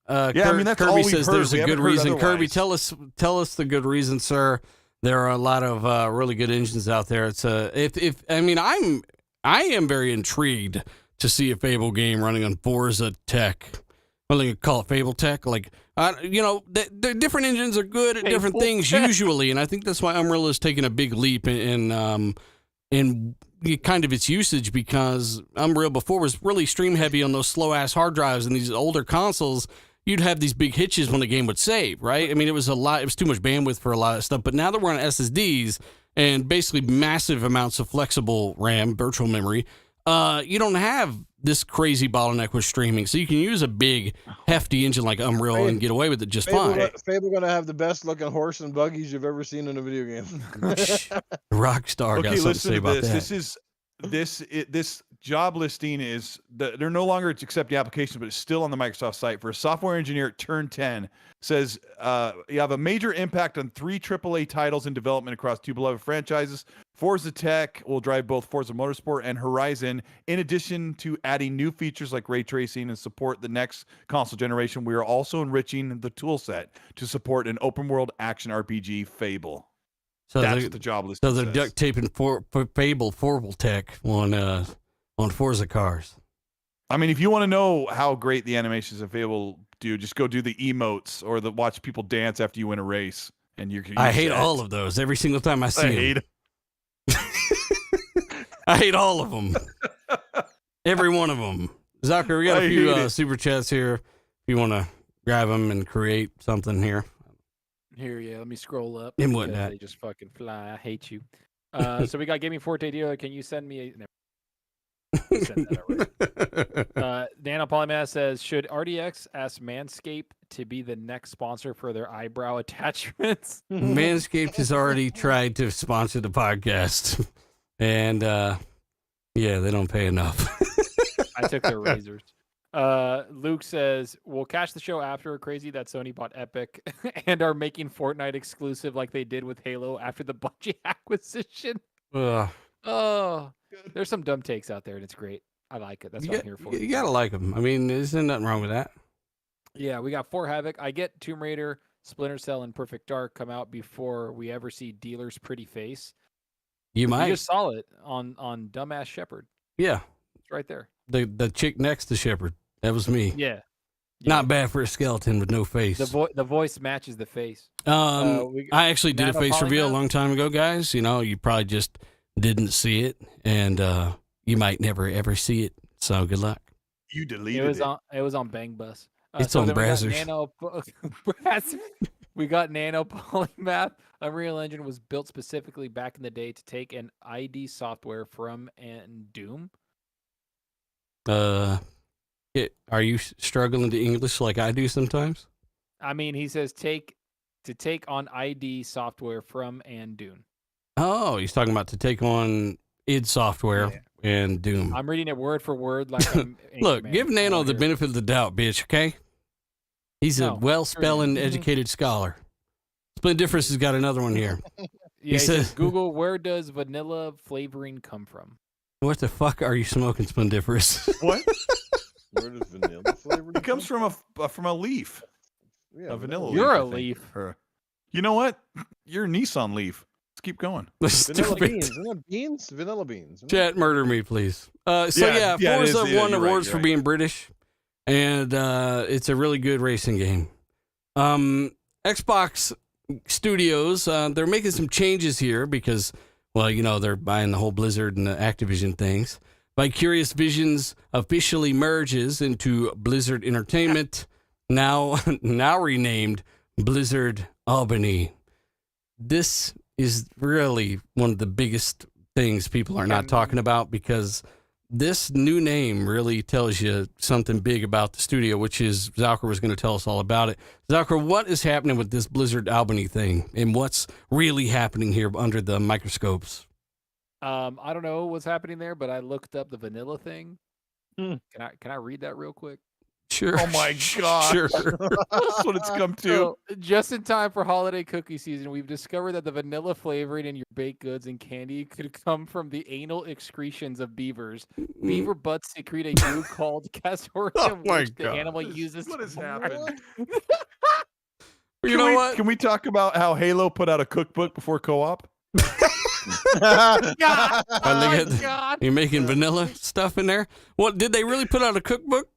Yeah, I mean, that's all Kirby we've says heard. there's We a good haven't heard reason. Kirby, otherwise. tell us the good reason, sir. There are a lot of really good engines out there. It's I am very intrigued to see a Fable game running on Forza Tech. Well, they call it Fable Tech. Like, the different engines are good at different things usually, and I think that's why Unreal is taking a big leap in kind of its usage, because Unreal before was really stream heavy on those slow ass hard drives, and these older consoles, you'd have these big hitches when the game would save, right? I mean, it was too much bandwidth for a lot of stuff, but now that we're on SSDs and basically massive amounts of flexible RAM, virtual memory, you don't have this crazy bottleneck with streaming, so you can use a big, hefty engine like Unreal and get away with it just fine. Fable gonna have the best looking horse and buggies you've ever seen in a video game. Rockstar got something to say about that. This job listing is they're no longer accepting applications, but it's still on the Microsoft site. For a software engineer at Turn 10, says you have a major impact on 3 AAA titles in development across 2 beloved franchises. Forza Tech will drive both Forza Motorsport and Horizon. In addition to adding new features like ray tracing and support the next console generation, we are also enriching the tool set to support an open world action RPG, Fable. So that's what the job list. So they're duct taping Fable Tech on Forza cars. I mean, if you want to know how great the animations of Fable do, just go do the emotes or watch people dance after you win a race. And I hate all of those every single time I see them. I hate all of them. Every one of them. Zachary, we got a few super chats here. If you want to grab them and create something here. Here, yeah. Let me scroll up. And whatnot. They just fucking fly. I hate you. So we got Gaming Forte dealer. Can you send me send that already. Nano Polymath says, should RDX ask Manscaped to be the next sponsor for their eyebrow attachments? Manscaped has already tried to sponsor the podcast. And, yeah, they don't pay enough. I took their razors. Luke says, we'll catch the show after. Crazy that Sony bought Epic and are making Fortnite exclusive like they did with Halo after the Bungie acquisition. Oh, there's some dumb takes out there, and it's great. I like it. That's what I'm here for. You gotta like them. I mean, there's nothing wrong with that. Yeah, we got 4 Havoc. I get Tomb Raider, Splinter Cell, and Perfect Dark come out before we ever see Dealer's pretty face. You might. You just saw it on Dumbass Shepherd. Yeah. It's right there. The chick next to Shepherd. That was me. Yeah. Not bad for a skeleton with no face. The voice matches the face. I actually did a face reveal a long time ago, guys. You know, you probably just didn't see it, and you might never ever see it. So good luck. You deleted it. It was on Bang Bus. It's on Brazzers. We got Nano Polymath. Unreal Engine was built specifically back in the day to take an ID software from Doom. Are you struggling to English like I do sometimes? I mean, he says take on ID software from Doom. Oh, he's talking about to take on id Software and Doom. I'm reading it word for word. Like Look, give Nano the benefit of the doubt, bitch. Okay, he's a well-spelling, educated scholar. Splendiferous has got another one here. He says, Google, where does vanilla flavoring come from? What the fuck are you smoking, Splendiferous? What? Where does vanilla flavor? It comes from a leaf. Yeah, A vanilla You're leaf. a leaf. You know what? You're a Nissan Leaf. Let's keep going. Vanilla beans. Isn't that beans? Vanilla beans. Chat, murder me, please. Forza won awards for being British, and it's a really good racing game. Xbox Studios, they're making some changes here because, well, you know, they're buying the whole Blizzard and the Activision things. Vicarious Visions officially merges into Blizzard Entertainment, now renamed Blizzard Albany. This is really one of the biggest things people are not talking about because this new name really tells you something big about the studio, which is Zalker was going to tell us all about it. Zalker, what is happening with this Blizzard Albany thing, and what's really happening here under the microscopes? I don't know what's happening there, but I looked up the vanilla thing. Can I read that real quick? Sure. Oh my god! Sure. That's what it's come to. So, just in time for holiday cookie season, we've discovered that the vanilla flavoring in your baked goods and candy could come from the anal excretions of beavers. Beaver butts secrete a goo called castoreum, which the animal uses. What has happened? You know what? Can we talk about how Halo put out a cookbook before co-op? God. You're making vanilla stuff in there? What, did they really put out a cookbook?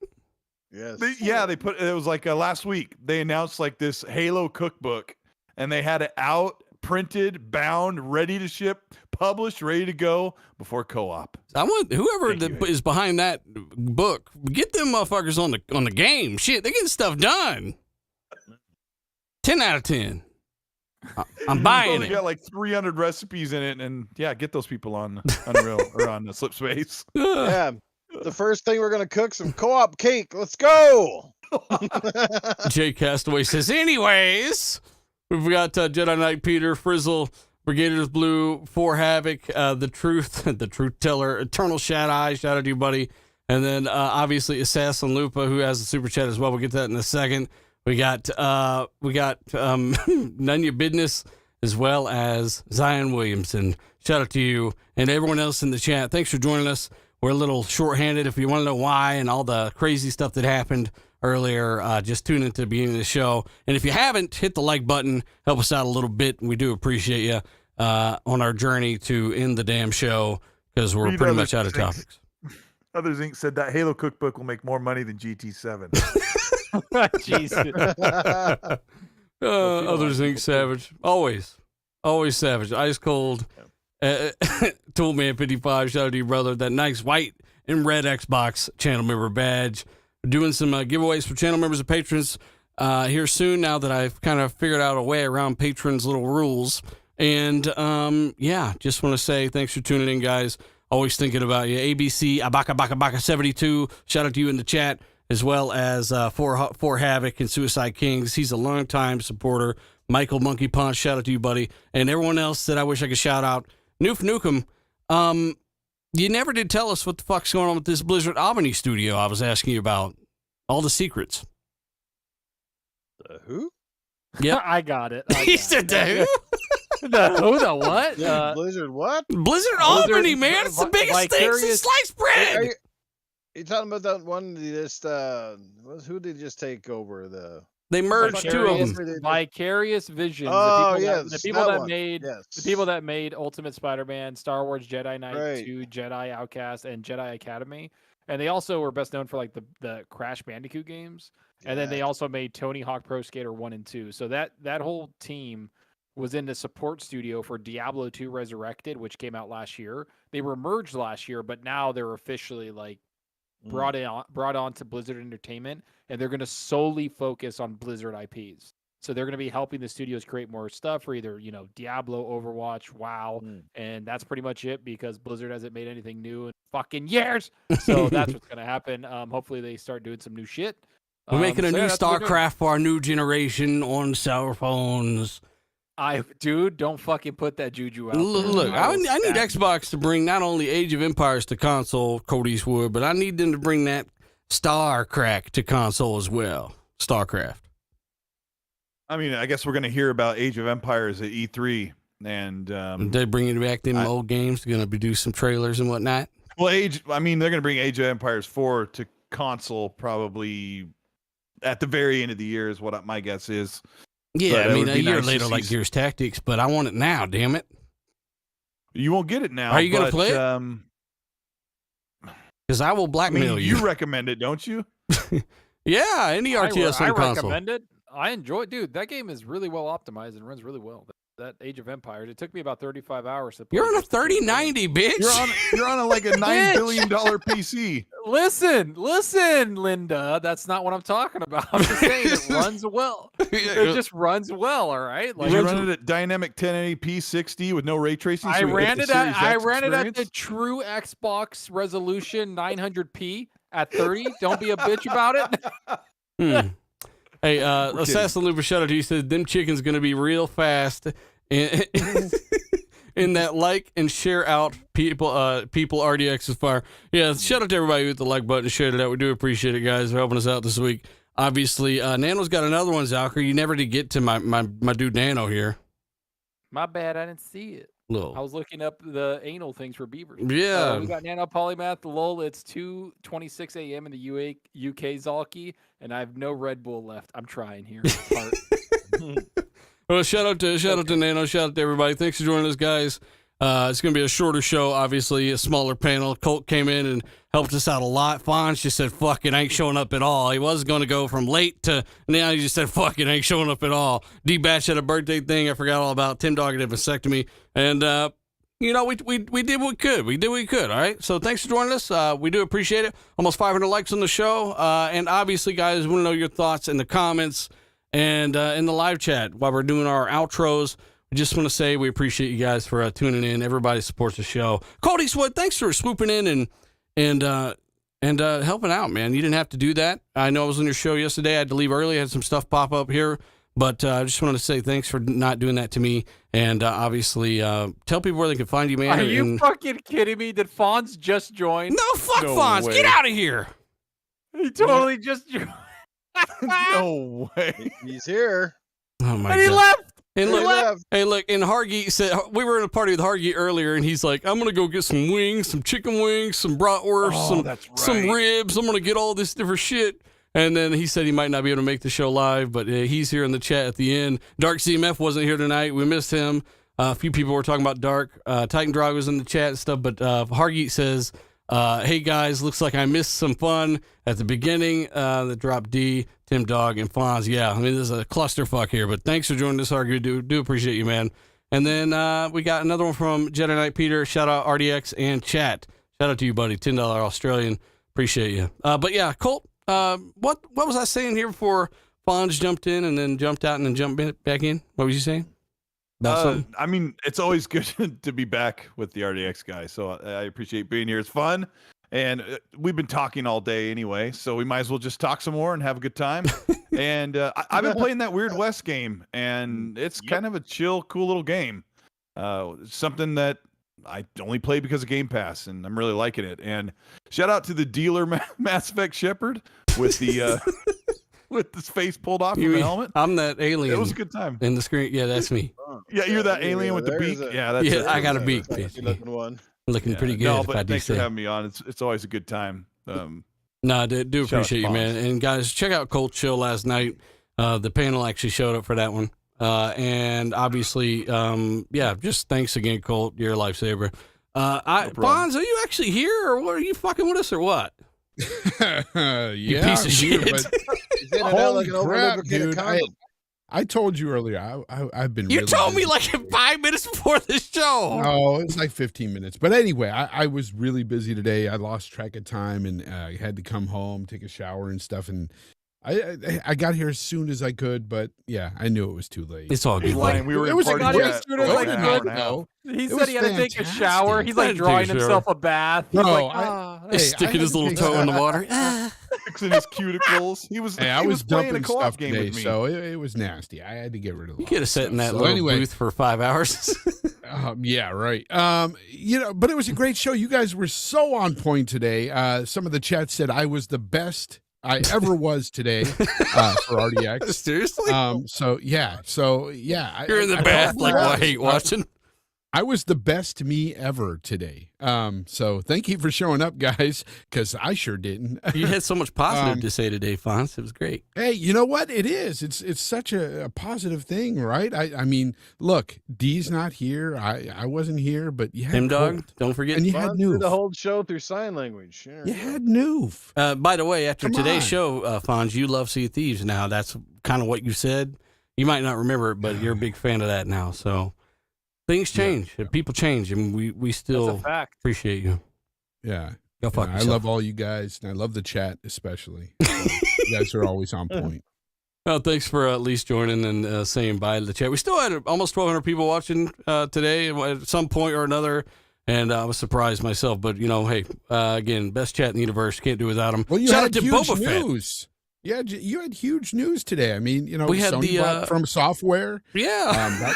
Yes. They put it was like last week. They announced like this Halo cookbook, and they had it out, printed, bound, ready to ship, published, ready to go before co-op. I want whoever is behind that book, get them motherfuckers on the game. Shit, they're getting stuff done. 10 out of 10. I'm buying it. Got like 300 recipes in it, and yeah, get those people on Unreal or on Slipspace. Yeah. The first thing we're gonna cook some co-op cake. Let's go. Jay Castaway says, anyways, we've got Jedi Knight Peter, Frizzle, Brigadier's Blue, For Havoc, the Truth Teller, Eternal Shad Eye, shout out to you, buddy. And then obviously Assassin Lupa, who has a super chat as well. We'll get to that in a second. We got None Your Business, as well as Zion Williamson. Shout out to you and everyone else in the chat. Thanks for joining us. We're a little shorthanded. If you want to know why and all the crazy stuff that happened earlier, just tune into the beginning of the show. And if you haven't, hit the like button. Help us out a little bit. We do appreciate you on our journey to end the damn show, because we're pretty much out of topics. Others Inc. said that Halo cookbook will make more money than GT7. Jesus. Others Inc. savage. Always savage. Ice cold. Toolman 55, shout out to you, brother. That nice white and red Xbox channel member badge. We're doing some giveaways for channel members and patrons here soon, now that I've kind of figured out a way around patrons' little rules. And yeah, just want to say thanks for tuning in, guys. Always thinking about you. ABC Abaka 72, shout out to you in the chat, as well as For Havoc and Suicide Kings. He's a longtime supporter. Michael Monkey Punch, shout out to you, buddy. And everyone else that I wish I could shout out. Noof Nukem, you never did tell us what the fuck's going on with this Blizzard Albany studio I was asking you about. All the secrets. Who? Yeah, I got it. He said the who? The what? Blizzard what? Blizzard Albany, man. It's the biggest thing since sliced bread. Are you talking about that one? Who did just take over the? They merged two of them. Vicarious Visions. Oh, the people that made Ultimate Spider-Man, Star Wars Jedi Knight 2, Jedi Outcast, and Jedi Academy. And they also were best known for like the Crash Bandicoot games. Yeah. And then they also made Tony Hawk Pro Skater 1 and 2. So that whole team was in the support studio for Diablo 2 Resurrected, which came out last year. They were merged last year, but now they're officially like brought on to Blizzard Entertainment, and they're going to solely focus on Blizzard IPs. So they're going to be helping the studios create more stuff for either, Diablo, Overwatch, WoW, and that's pretty much it, because Blizzard hasn't made anything new in fucking years. So that's what's going to happen. Hopefully they start doing some new shit. We're making a new StarCraft for our new generation on cell phones. Dude, don't fucking put that juju out there. Look, I need Xbox to bring not only Age of Empires to console, Cody Eastwood, but I need them to bring that StarCraft to console as well. StarCraft. I mean, I guess we're going to hear about Age of Empires at E3. And they're bringing back them old games. They're going to do some trailers and whatnot. Well, they're going to bring Age of Empires 4 to console probably at the very end of the year is what my guess is. Yeah, but, I mean, a year later, like Gears Tactics, but I want it now, damn it. You won't get it now. Are you going to play it? Because I will blackmail you. You recommend it, don't you? Yeah, any RTS on console. I recommend it. I enjoy it. Dude, that game is really well optimized and runs really well. that Age of Empires. It took me about 35 hours to play. You're on a just to get it. 3090, bitch. You're on a, like a $9 billion PC. Listen, Linda. That's not what I'm talking about. I'm just saying it runs well. It just runs well, all right? Did you run it at dynamic 1080p 60 with no ray tracing? I so ran it at the experience? true Xbox resolution 900p at 30. Don't be a bitch about it. Hey, Assassin Luber shout out to you. Said them chickens gonna be real fast in that like and share out people RDX is fire. Yeah, shout out to everybody with the like button and shared it out. We do appreciate it, guys, for helping us out this week. Obviously, Nano's got another one, Zalker. You never did get to my dude Nano here. My bad, I didn't see it. I was looking up the anal things for beavers. Yeah. We got Nano Polymath. Lol, it's 2:26 a.m. in the UK Zalky, and I have no Red Bull left. I'm trying here. Well, shout out to Nano. Shout out to everybody. Thanks for joining us, guys. It's going to be a shorter show, obviously, a smaller panel. Colt came in and helped us out a lot. Fonz just said, fuck it, I ain't showing up at all. He was going to go from late to now. He just said, fuck it, I ain't showing up at all. D-Batch had a birthday thing I forgot all about. Tim Dog had a vasectomy. And, we did what we could. We did what we could, all right? So thanks for joining us. We do appreciate it. Almost 500 likes on the show. And obviously, guys, we want to know your thoughts in the comments and in the live chat while we're doing our outros. We just want to say we appreciate you guys for tuning in. Everybody supports the show. Cody Swood, thanks for swooping in and helping out, man. You didn't have to do that. I know I was on your show yesterday. I had to leave early. I had some stuff pop up here, but I just wanted to say thanks for not doing that to me. And obviously, tell people where they can find you, man. Are you fucking kidding me? Did Fonz just join? No, fuck No Fonz. way. Get out of here. He totally just joined. No way. He's here. Oh, my And he God. left. And He look, left. hey, look, and Hargy said, we were in a party with Hargy earlier, and he's like, I'm going to go get some wings, some chicken wings, some bratwurst, some ribs. I'm going to get all this different shit. And then he said he might not be able to make the show live, but he's here in the chat at the end. Dark CMF wasn't here tonight. We missed him. A few people were talking about Dark. Titan Drog was in the chat and stuff, but Hargy says, hey, guys, looks like I missed some fun at the beginning. The drop D, Tim Dog, and Fonz. Yeah, I mean, this is a clusterfuck here, but thanks for joining us, Hargy. Do appreciate you, man. And then we got another one from Jedi Knight Peter. Shout out RDX and chat. Shout out to you, buddy. $10 Australian. Appreciate you. But yeah, Colt, what was I saying here before Fonz jumped in and then jumped out and then jumped back in? What was you saying? About something? I mean, it's always good to be back with the RDX guys. So I appreciate being here. It's fun. And we've been talking all day anyway, so we might as well just talk some more and have a good time. And I've been playing that Weird West game, and it's kind of a chill, cool little game. Something that I only play because of Game Pass, and I'm really liking it. And shout out to the dealer Mass Effect Shepard with the with his face pulled off from the helmet. I'm that alien. It was a good time. In the screen. Yeah, that's me. Yeah, you're that alien with the beak. Yeah, that's it. I got a beak, That's a bitch. looking one. Looking pretty good. No, if I but do thanks for say. having me on. It's always a good time. No, I do Shout out appreciate you, to man. And guys, check out Colt's show last night. The panel actually showed up for that one. And obviously, just thanks again, Colt. You're a lifesaver. Bonds, are you actually here, or what? Are you fucking with us, or what? Yeah, You piece of shit. but He's in and out holy like an crap, over-lubricated dude! condom. I told you earlier. I've been. You really told me busy. like 5 minutes before the show. Oh, it's like 15 minutes. But anyway, I was really busy today. I lost track of time and I had to come home, take a shower and stuff. And I got here as soon as I could, but yeah, I knew it was too late. It's all good. Like, we were it in was party a got here great as soon as I an could. hour and a half. He It said was he had to take a fantastic. shower. He's I had like to take a drawing shower. himself a bath. He's No, like, hey, Sticking I his had to little take toe in the a- water. Fixing his cuticles. He was. Hey, I he was playing dumping a co-op stuff game today, with me. so it was nasty. I had to get rid of. You could have sat in that So little anyway, booth for 5 hours. Yeah, right. But it was a great show. You guys were so on point today. Some of the chat said I was the best I ever was today for RDX. Seriously? You're in the bath like, well, I hate watching. I was the best me ever today. So thank you for showing up, guys, because I sure didn't. You had so much positive to say today, Fonz. It was great. Hey, you know what? It is. It's such a positive thing, right? I mean, look, D's not here. I wasn't here, but you had Tim Dog, Colt, don't forget. and you had Fonz did the Noof. whole show through sign language. Yeah. You had Noof. By the way, after Come today's on. show, Fonz, you love Sea of Thieves now. That's kind of what you said. You might not remember it, but you're a big fan of that now. So things change. People change, and we still That's a fact. appreciate you. Yeah. Go fuck I yourself. love all you guys, and I love the chat especially. You guys are always on point. Well, thanks for at least joining and saying bye to the chat. We still had almost 1,200 people watching today at some point or another, and I was surprised myself. But, hey, again, best chat in the universe. Can't do without them. Well, you Shout had out to huge Boba Fett. news. Yeah, you had huge news today. I mean, we had Sony bought from software. Yeah.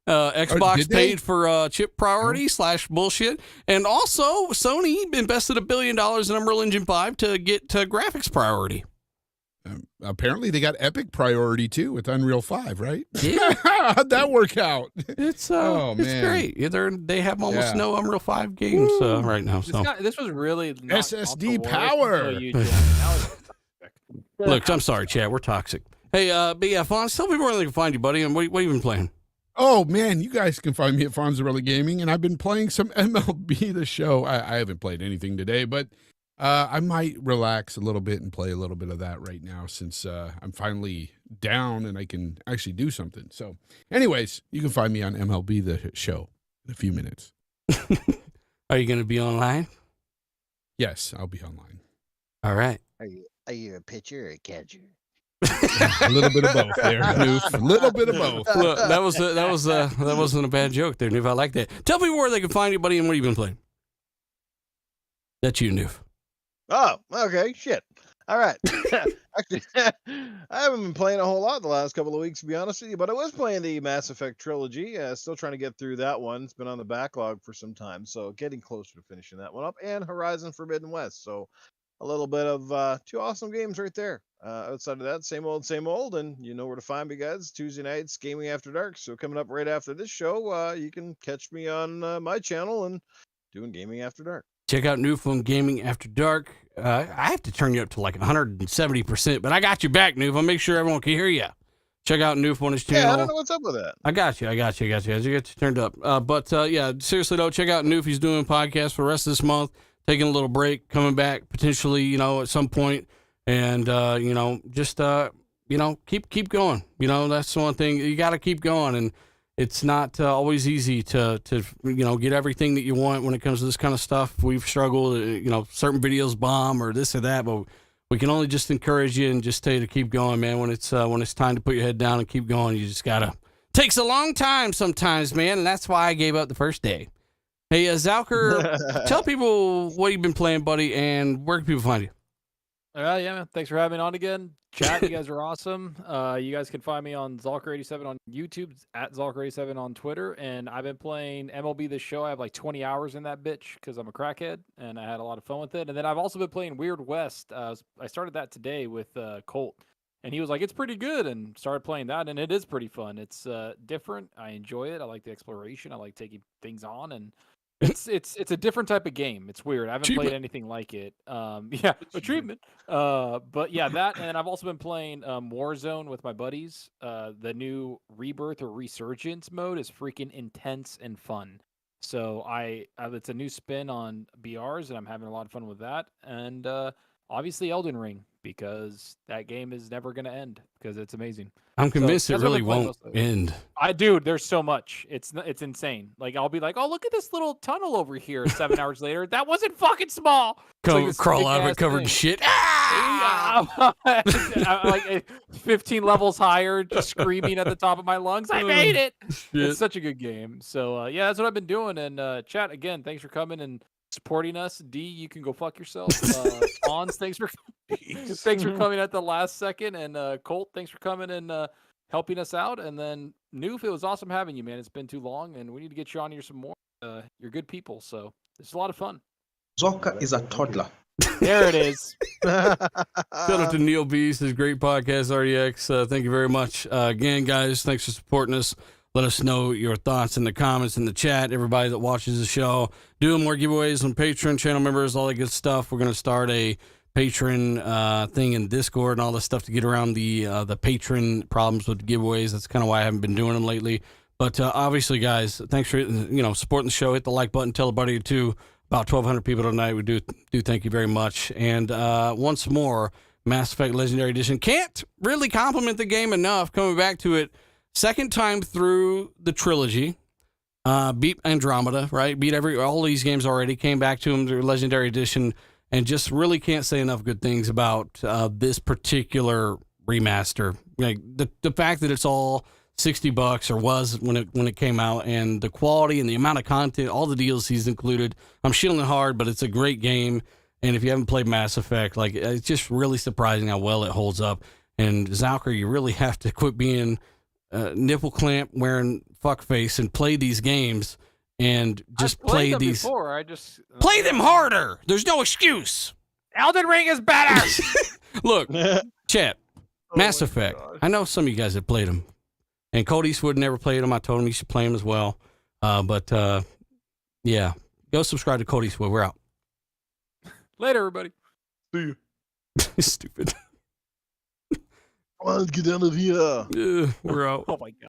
Xbox did they? paid for chip priority / bullshit. And also, Sony invested $1 billion in Unreal Engine 5 to get to graphics priority. Apparently, they got Epic priority too with Unreal 5, right? Yeah. How'd that work out? It's Oh, it's man. great. They have almost no Unreal 5 games right now. So This was really not SSD off the power. work until you joined. Now it's toxic. look, I'm sorry, Chad. We're toxic. Hey, but yeah, Fonz, tell people where they can find you, buddy, and what have you been playing? Oh man, you guys can find me at Fonzarelli Gaming, and I've been playing some MLB The Show. I haven't played anything today, but I might relax a little bit and play a little bit of that right now since I'm finally down and I can actually do something. So, anyways, you can find me on MLB The Show in a few minutes. Are you going to be online? Yes, I'll be online. All right. Are you a pitcher or a catcher? A little bit of both there, Noof. A little bit of both. Well, that wasn't a bad joke there, Noof. I like that. Tell people where they can find you, buddy, and what you've been playing. That's you, Noof. Oh, okay, shit. All right. Actually, I haven't been playing a whole lot the last couple of weeks, to be honest with you, but I was playing the Mass Effect trilogy. Still trying to get through that one. It's been on the backlog for some time, so getting closer to finishing that one up. And Horizon Forbidden West. So a little bit of 2 awesome games right there. Outside of that, same old, and you know where to find me, guys. Tuesday nights, Gaming After Dark. So coming up right after this show, you can catch me on my channel and doing Gaming After Dark. Check out Newfound Gaming After Dark. I have to turn you up to like 170%, but I got you back, Noof. I'll make sure everyone can hear you. Check out Noof on his channel. Yeah, I don't know what's up with that. I got you. As you get you turned up. But yeah, seriously though, check out Noof. He's doing a podcast for the rest of this month, taking a little break, coming back potentially, at some point. And, just, keep going. That's the one thing. You got to keep going. And it's not always easy to get everything that you want when it comes to this kind of stuff. We've struggled, certain videos bomb or this or that, but we can only just encourage you and just tell you to keep going, man. When it's time to put your head down and keep going, you just got to. Takes a long time sometimes, man, and that's why I gave up the first day. Hey, Zalker, tell people what you've been playing, buddy, and where can people find you? Yeah, man. Thanks for having me on again. Chat, you guys are awesome. You guys can find me on Zalker87 on YouTube, at Zalker87 on Twitter, and I've been playing MLB The Show. I have like 20 hours in that bitch because I'm a crackhead, and I had a lot of fun with it. And then I've also been playing Weird West. I started that today with Colt, and he was like, it's pretty good, and started playing that, and it is pretty fun. It's different. I enjoy it. I like the exploration. I like taking things on, and it's a different type of game. It's weird. I haven't played anything like it. Yeah, a treatment. But yeah, that, and I've also been playing Warzone with my buddies. The new Rebirth or Resurgence mode is freaking intense and fun. So it's a new spin on BRs, and I'm having a lot of fun with that. And obviously Elden Ring, because that game is never going to end because it's amazing. I'm convinced it really won't end. Dude, there's so much. It's insane. Like, I'll be like, oh, look at this little tunnel over here 7 hours later. That wasn't fucking small. Crawl out of it covered in shit. Ah! Like 15 levels higher, just screaming at the top of my lungs. I made it. It's such a good game. So, yeah, that's what I've been doing. And chat, again, thanks for coming and supporting us. D, you can go fuck yourself. Ons, thanks for coming at the last second. And Colt, thanks for coming and helping us out. And then Noof, it was awesome having you, man. It's been too long, and we need to get you on here some more. You're good people, so it's a lot of fun. Zoka is a toddler. There it is. Shout out to Neil Beast, his great podcast, RDX. Thank you very much. Again, guys, thanks for supporting us. Let us know your thoughts in the comments, in the chat. Everybody that watches the show, doing more giveaways on Patreon, channel members, all that good stuff. We're going to start a patron thing in Discord and all this stuff to get around the patron problems with giveaways. That's kind of why I haven't been doing them lately. But obviously, guys, thanks for supporting the show. Hit the like button. Tell a buddy or two. About 1,200 people tonight. We do thank you very much. And once more, Mass Effect Legendary Edition. Can't really compliment the game enough. Coming back to it, second time through the trilogy. Beat Andromeda, right? Beat all these games already. Came back to them through Legendary Edition, and just really can't say enough good things about this particular remaster. Like the fact that it's all $60 or was when it came out, and the quality and the amount of content, all the DLCs included. I'm shilling it hard, but it's a great game. And if you haven't played Mass Effect, like, it's just really surprising how well it holds up. And Zalker, you really have to quit being nipple clamp wearing fuckface and play these games and just play these. Before. I just play them harder. There's no excuse. Elden Ring is better. Look, chat. Mass Effect. God. I know some of you guys have played them, and Cody Eastwood never played them. I told him he should play them as well. But yeah, go subscribe to Cody Eastwood. We're out. Later, everybody. See you. Stupid. Come on, get out of here. We're out. Oh my god.